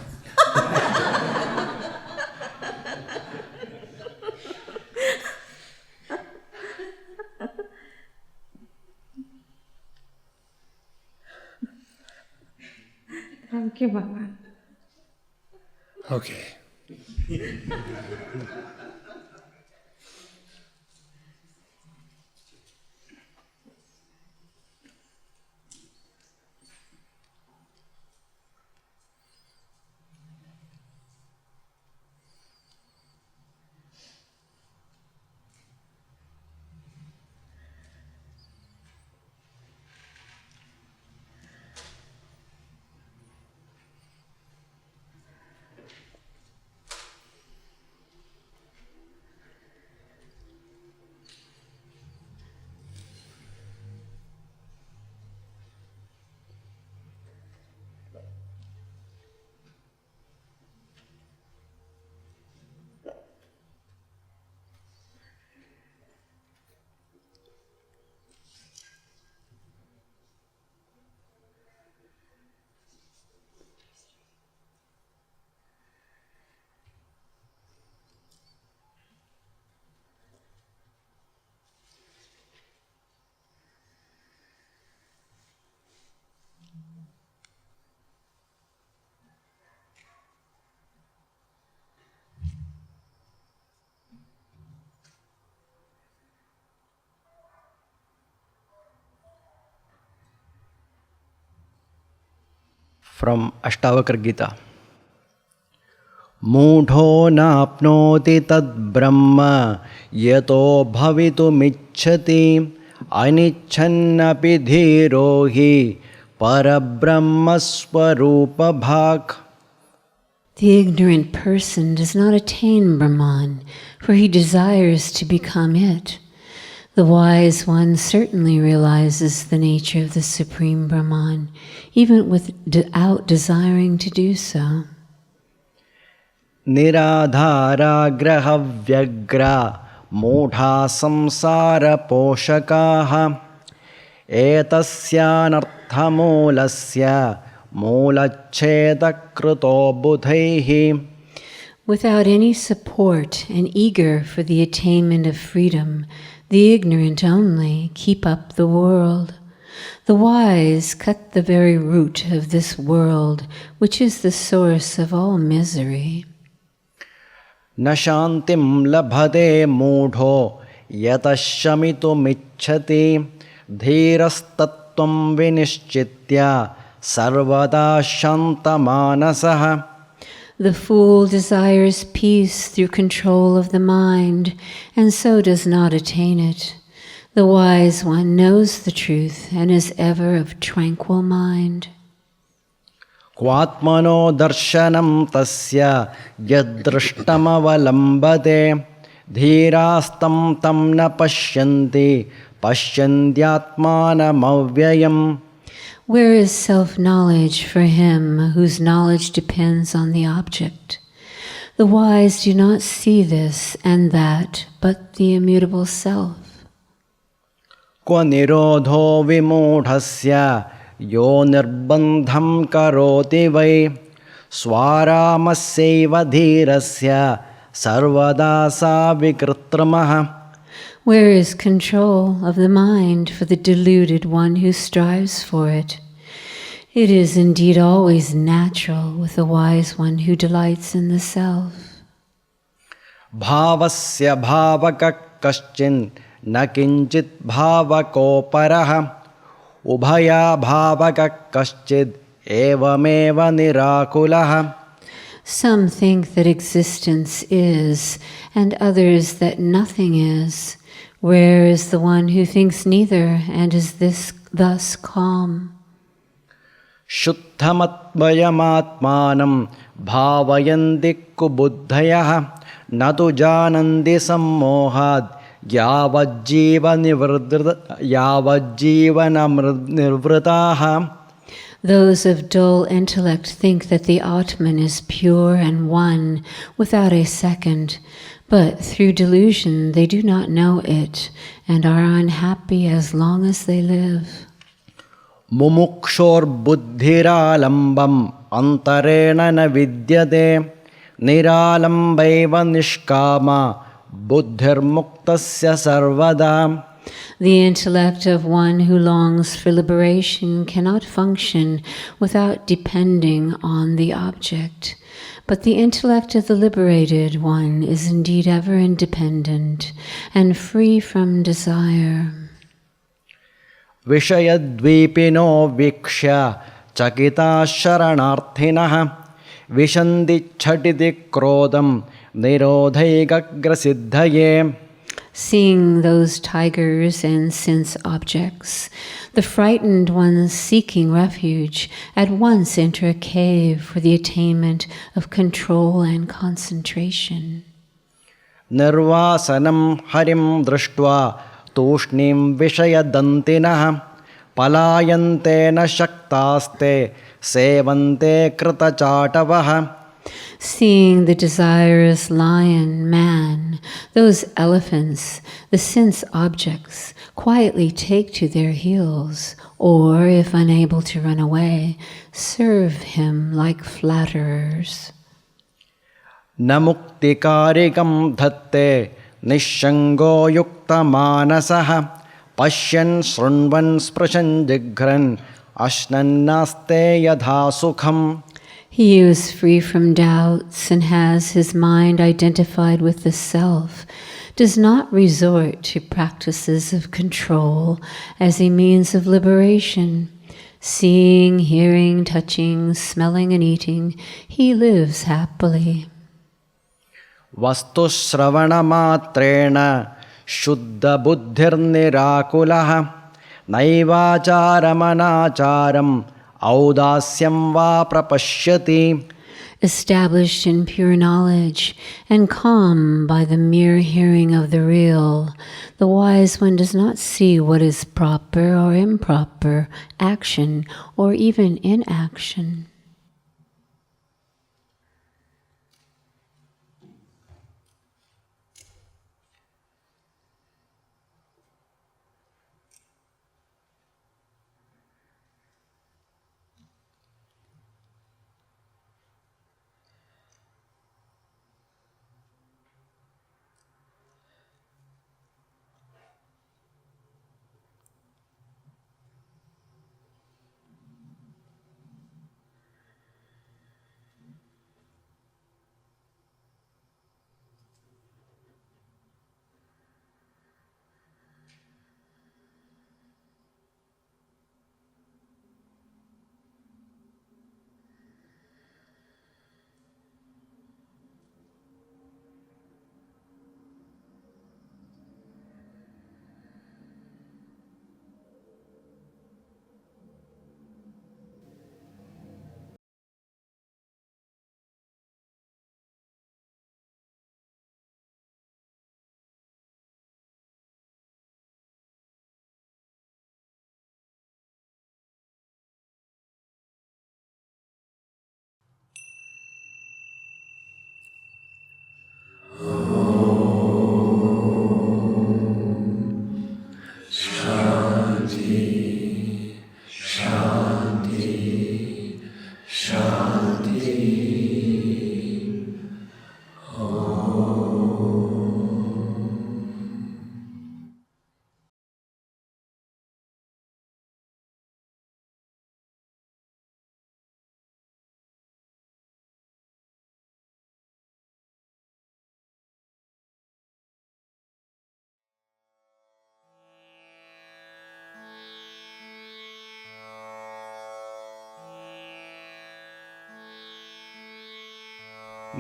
Thank you, Bhagwan. Okay. From Ashtavakra Gita. Mudho napnoti tad brahma yato bhavitumichhati anichannapi dhirohi parabrahma swarupa bhak. The ignorant person does not attain Brahman, for he desires to become it. The wise one certainly realizes the nature of the Supreme Brahman, even without desiring to do so. Niradhara graha vyagra mudha samsara poshakaha etasyanarthamulasya mulacheta kruto budhaihi. Without any support and eager for the attainment of freedom, the ignorant only keep up the world. The wise cut the very root of this world, which is the source of all misery. Nashantim labhate mudho yatashamitum ichhati dhirastatvam vinishchitya sarvada shantamanasah. The fool desires peace through control of the mind, and so does not attain it. The wise one knows the truth and is ever of tranquil mind. Kvatmano darshanam tasya yadrishtamavalamvate dhirastam tam na pashyanti pashyantyatmanamavyayam. Where is self-knowledge for him whose knowledge depends on the object? The wise do not see this and that, but the immutable self. Kva nirodho vimudhasya yo nirbandham karoti vai swaramasaiva dhirasya sarvada sa vikritramaha. Where is control of the mind for the deluded one who strives for it? It is indeed always natural with the wise one who delights in the self. Bhavasya bhavaka kaschin na kinchit bhavako paraha ubhaya bhavaka kaschid evameva nirakulaha. Some think that existence is, and others that nothing is. Where is the one who thinks neither and is thus calm? Shuddhamatvayamatmanam bhavayanti kubuddhayah natu janandi sammohad yavajjivanamrivritaha. Those of dull intellect think that the Atman is pure and one, without a second, but through delusion they do not know it, and are unhappy as long as they live. Mumukshor buddhiralambam antarena na vidyate niralambaiva nishkama buddhirmuktasya sarvada. The intellect of one who longs for liberation cannot function without depending on the object. But the intellect of the liberated one is indeed ever independent and free from desire. Vishayadvipino viksha chakita sharanarthinaha vishanti chhatiti krodam nirodhaigagrasiddhaye. Seeing those tigers and sense objects, the frightened ones seeking refuge at once enter a cave for the attainment of control and concentration. Nirvasanam harim drishtva tushnim vishayadantinah palayante na shaktaste sevante kritachatavah. Seeing the desirous lion, man, those elephants, the sense objects, quietly take to their heels, or, if unable to run away, serve him like flatterers. Namuktikarikam dhatte nishango yukta manasah pashyan srunvan sprashan jigran ashnannaste yadha sukham. He who is free from doubts and has his mind identified with the self does not resort to practices of control as a means of liberation. Seeing, hearing, touching, smelling, and eating, he lives happily. Vastu sravana matrena shuddha buddhir nirakulah naivacharamanacharam audasyam va prapashyati. Established in pure knowledge and calm by the mere hearing of the real, the wise one does not see what is proper or improper, action or even inaction.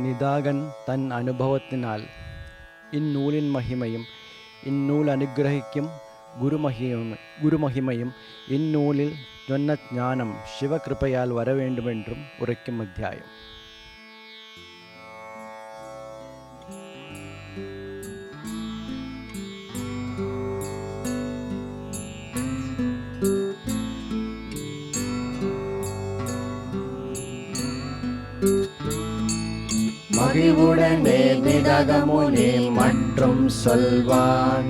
நிதாகன் தன் அனுபவத்தினால் இந்நூலின் மகிமையும் இந்நூல் அனுகிரகிக்கும் குருமகிமையும் இந்நூலில் சொன்ன ஞானம் சிவகிருப்பையால் வர வேண்டுமென்றும் உரைக்கும் அத்தியாயம். மகிழ்வுடனே நிதகமுனே மற்றும் சொல்வான்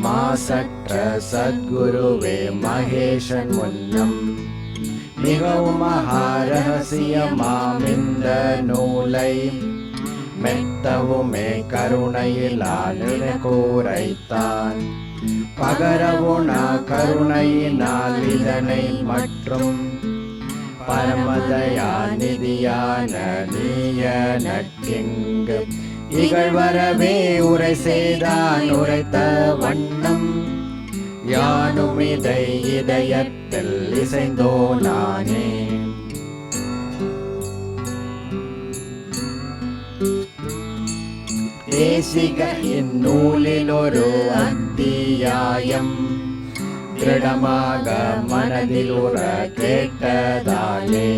மாசற்ற சத்குருவே மகேஷன் முன்னம் மிகவும் மகாரகசியமாம் இந்த நூலை மெத்தவுமே கருணையிலால் கூரைத்தான் பகரவுணா கருணையினால் இதனை மற்றும் பரமதயா நிதியான நீய நட்கிங்கு இகழ்வரவே உரை செய்தான் உரைத்த வண்ணம் யானும் இதை இதயத்தில் இசைந்தோ நானே. தேசிக இந்நூலில் ஒரு அத்தியாயம் திருடமாக மனதில் உற கேட்டதாலே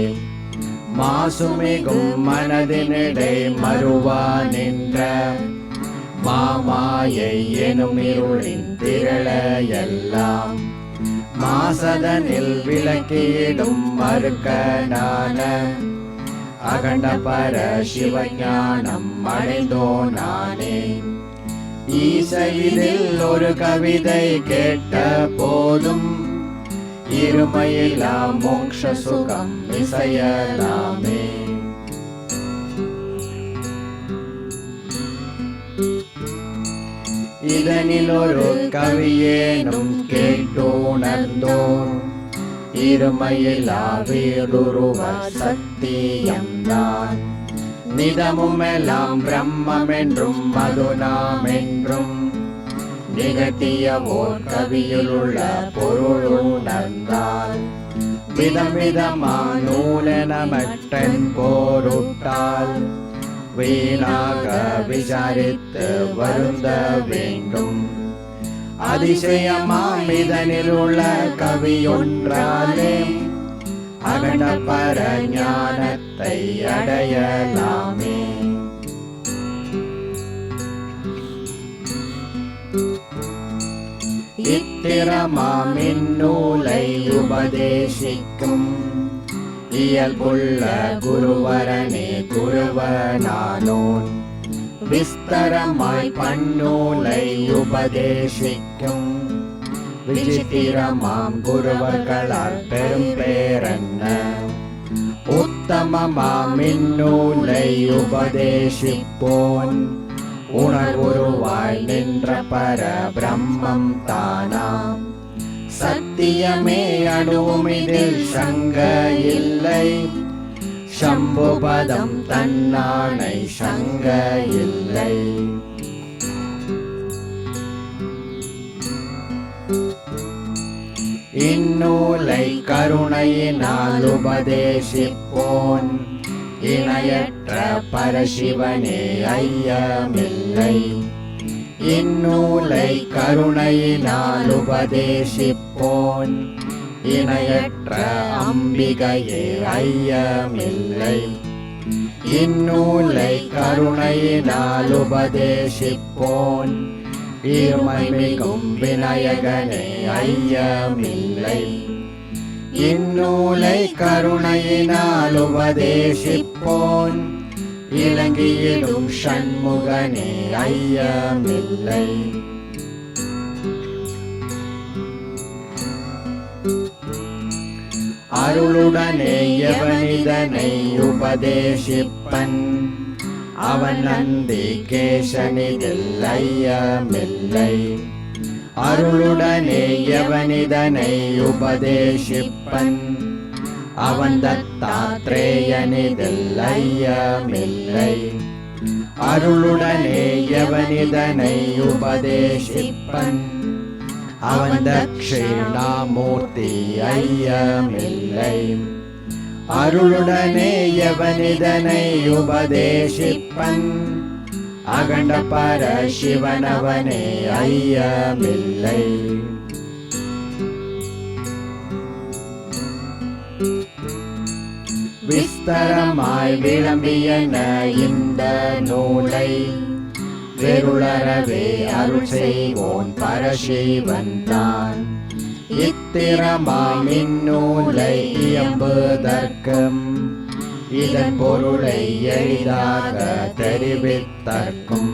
மாசுமிகும் மனதினிடை மறுவா நின்ற மாமாயை எனும் இருளின் திரளையெல்லாம் மாசதனில் விளக்கிடும் மறுக்கனான அகண்ட பர சிவஞானம் அடைந்தோ நானே. ஈசையிதில் ஒரு கவிதை கேட்ட போதும் இருமையிலா மோக்ஷ சுகம் இசையலாமே. இதனில் ஒரு கவியேனும் கேட்டுணர்ந்தோம் இருமையிலா வீடுருவ சத்தியம்தான் நிதமும் எல்லாம் பிரம்மம் என்றும் மது நாம் என்றும் நிகழ்த்திய ஓர் கவியில் உள்ள பொருளுணர்ந்தால் விதம் விதமாம் நூலென மற்றன் போருட்டால் வீணாக விசாரித்து வருந்த வேண்டும். அதிசயமாம் இதனில் உள்ள கவியொன்றாலே அகண்ட பர ஞானத்தை அடையலாமே. இத்திரமாம் இந்நூலை உபதேசிக்கும் இயல்புள்ள குருவரனே குருவனானோன் விஸ்தரமாய் பன்னூலை உபதேசிக்கும் விசித்திரமாம் குருவர்களால் பெரும் பேரன்ன உத்தமமாம் இந்நூலை உபதேசிப்போன் உணர்வுருவாய் நின்ற பர பிரம்மம் தானாம். சத்தியமே அணுவும் இதில் சங்க இல்லை சம்புபதம் தன்னானை சங்க இல்லை. இந்நூலை கருணையினால் உபதேசிப்போன் இணையற்ற பரசிவனே ஐயமில்லை. இந்நூலை கருணையினால் உபதேசிப்போன் இணையற்ற அம்பிகையே ஐயமில்லை. இந்நூலை கருணையினால் உபதேசிப்போன் இருமை மிகும் விநாயகனே ஐயமில்லை. இந்நூலை கருணையினால் உபதேசிப்போன் இலங்கையிலும் ஷண்முகனே ஐயமில்லை. அருளுடனே எவனிதனை உபதேசிப்பன் அவன் நந்தி கேசனிதில் ஐயமில்லை. அருளுடனே எவனிதனை உபதேசிப்பன் அவன் தத்தாத்ரேயனிதில் ஐயமில்லை. அருளுடனே எவனிதனை உபதேசிப்பன் அவன் தட்சிணாமூர்த்தி ஐயமில்லை. அருளுடனே எவனிதனை உபதேசிப்பன் அகண்ட பர சிவனவனே ஐயமில்லை. விஸ்தரமாய் விளம்பியன இந்த நூலை வெருளறவே அருள் செய்வோன் பரசிவன் தான். இத்திரமாம் இந்நூலை இயம்புதற்கும் இதன் பொருளை எளிதாக தெரிவித்தற்கும்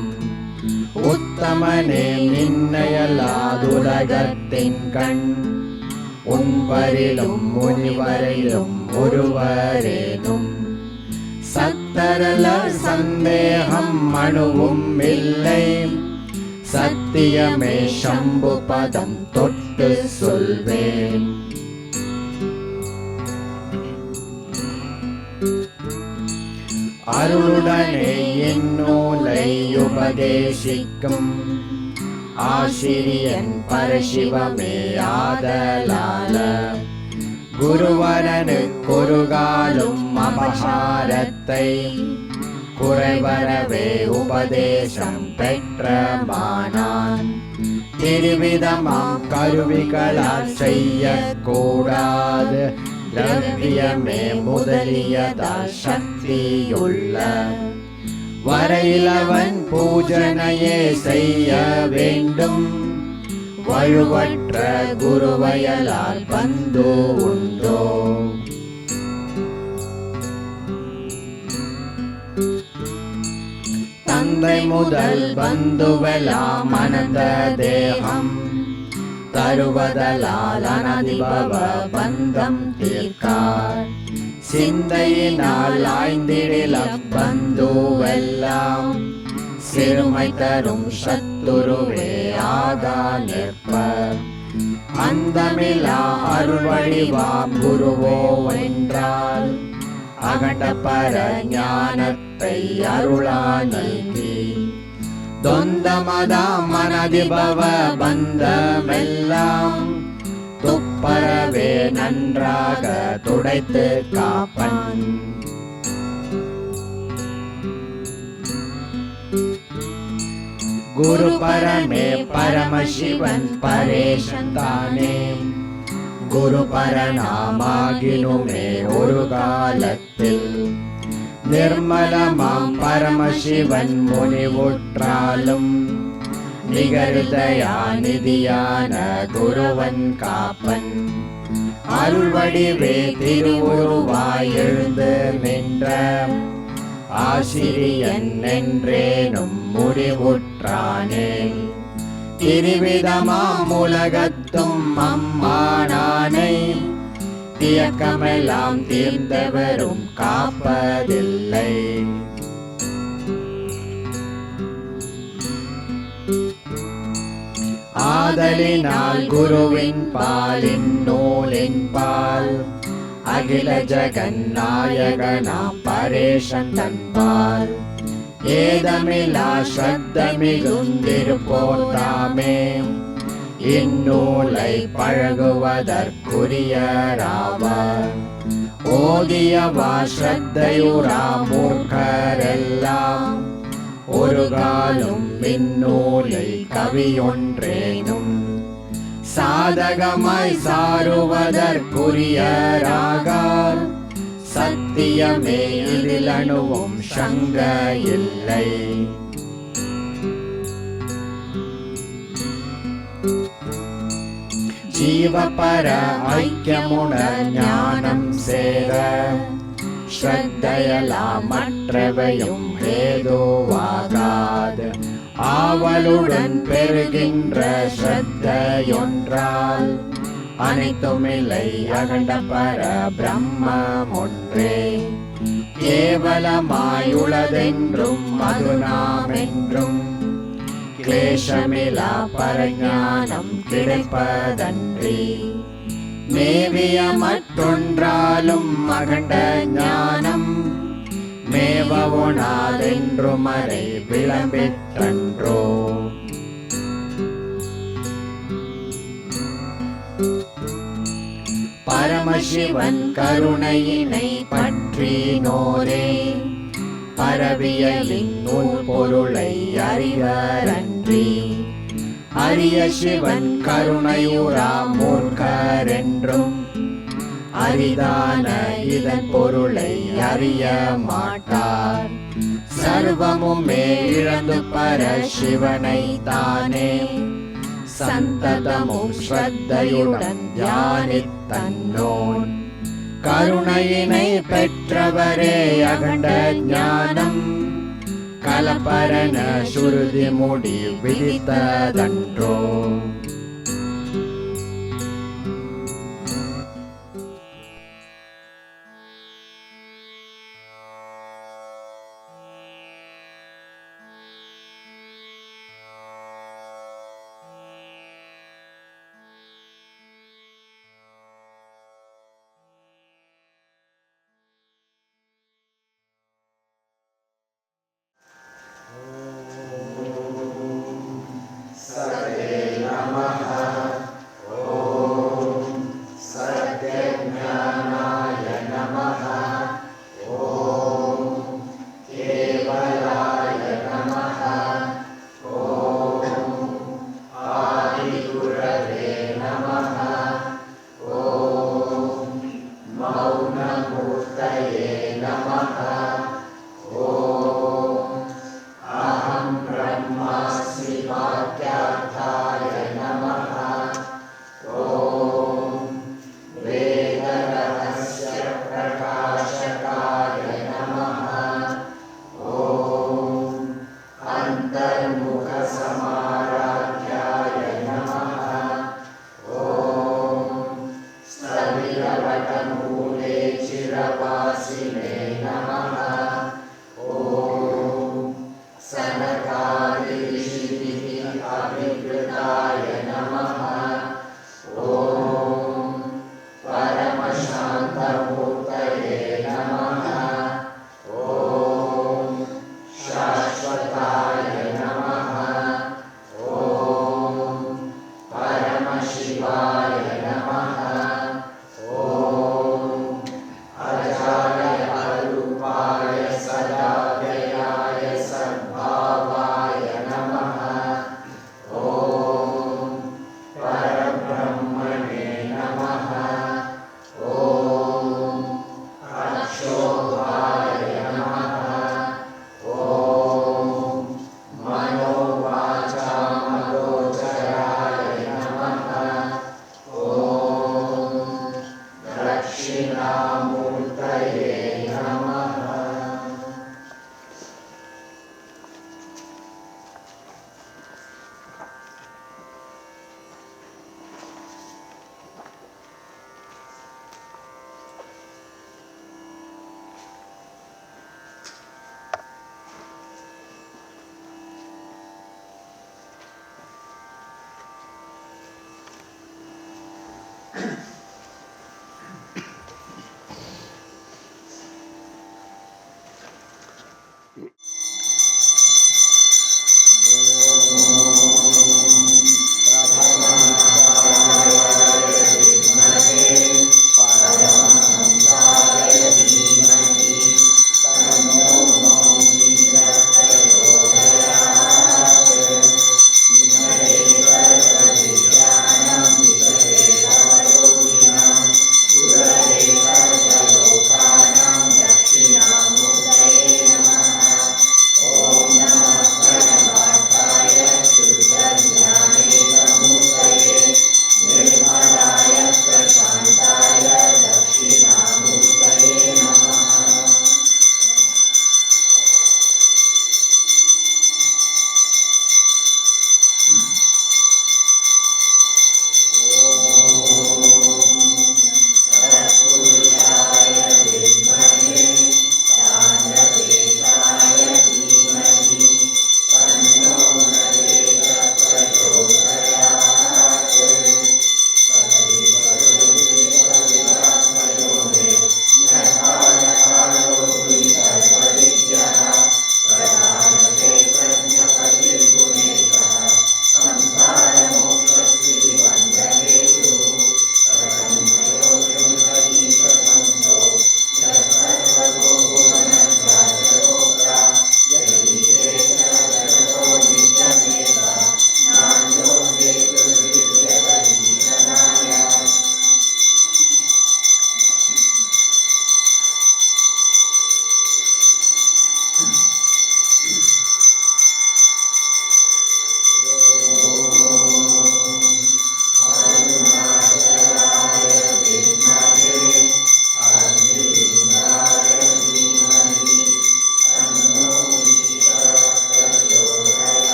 உத்தமனே நின்னையல்லாதுலகத்தின் கண் உன்பரிலும் முனிவரிலும் ஒருவரேனும் சத்தரல சந்தேகம் அணுவும் இல்லை. சத்தியமே சம்பு பதம் தொட்டு சொல்வேன். அருளுடனே இந்நூலை உபதேசிக்கும் ஆசிரியன் பரசிவமே ஆதலால குருவரனு குருகாலும் அபகாரத்தை குறைவரவே உபதேசம் பெற்றமானான். திருவிதமாம் கருவிகளால் செய்யக்கூடாது திரவியமே முதலியதால் சக்தியுள்ள வரையிலவன் பூஜனையே செய்ய வேண்டும். வழுவற்ற குருவயலால் பந்து உண்டோ? தந்தை முதல் பந்துவெல்லாம் அனந்த தேகம் தருவதலால் அனதிபவ பந்தம் தீர்க்கார். சிந்தையினால் ஆய்ந்திடில பந்துவெல்லாம் சிறுமை தரும் சத்துருவே ஆகா நிற்பர். அந்தமிலா அருள்வழிவாம் குருவோ என்றால் அகண்ட பர ஞானத்தை அருளா நல்கி தொந்தமதா மனதிபவ பந்தமெல்லாம் துப்பரவே நன்றாக துடைத்து காப்பன். குரு பரமே பரமசிவன் பரேசன் தானே. குரு பரநாமாகினுமே ஒரு காலத்தில் நிர்மலமாம் பரமசிவன் முனிவுற்றாலும் நிகழ்தயா நிதியான குருவன் காப்பன். அருள்வடிவே திருவுருவாய் எழுந்து நின்ற ஆசிரியன் என்றேனும் முடிவுற்றானே. திருவிதமாம் உலகத்தும் அம்மானானை தியக்கமெல்லாம் தீர்ந்தவரும் காப்பதில்லை. ஆதலினால் குருவின் பாலின் நூலின் பால் அகில ஜகநாயகனாம் பரேசன் தன்பால் ஏதமில்லா ஸ்ரத்தமிகுந்திருப்போர் தாமே இந்நூலை பழகுவதற்குரியராவர். ஓதியவா ஸ்ரத்தையுரா மூர்க்கரெல்லாம் ஒரு காலும் இந்நூலை கவியொன்றேனும் சாதகமாய் சாருவதற்குரியராகார். சத்தியமே இதில் அணுவும் சங்க இல்லை. ஜீவபர ஐக்கியமுணர் ஞானம் சேர ஸ்ரத்தையலாம் மற்றவையும் ஏதுவாகாது. ஆவலுடன் பெறுகின்ற ஸ்ரத்தையொன்றால் அனைத்துமில்லை அகண்ட பர பிரம்மம் ஒன்றே. கேவலமாயுள்ளதென்றும் அது நாம் என்றும் கிளேசமிலா பரஞானம் கிடைப்பதன்றி மேவிய மற்றொன்றாலும் அகண்ட ஞானம் மேவவுணாதென்றும் அறை விளம்பிற்றன்றோ. பரம பரமசிவன் கருணையினை பற்றினோரே பரவிய விண்ணூல் பொருளை அறிவரன்றி அரிய சிவன் கருணையுறா மூர்க்கரென்றும் அரிதான இதன் பொருளை அறிய மாட்டார். சர்வமுமே இழந்து பர சிவனை தானே சந்ததமும் ஸ்ரத்தையுடன் தியானித்தன்னோன் கருணையினை பெற்றவரே அகண்ட ஞானம் கலப்பரன சுருதி முடி விதித்ததன்றோ. Chiravasine Namaha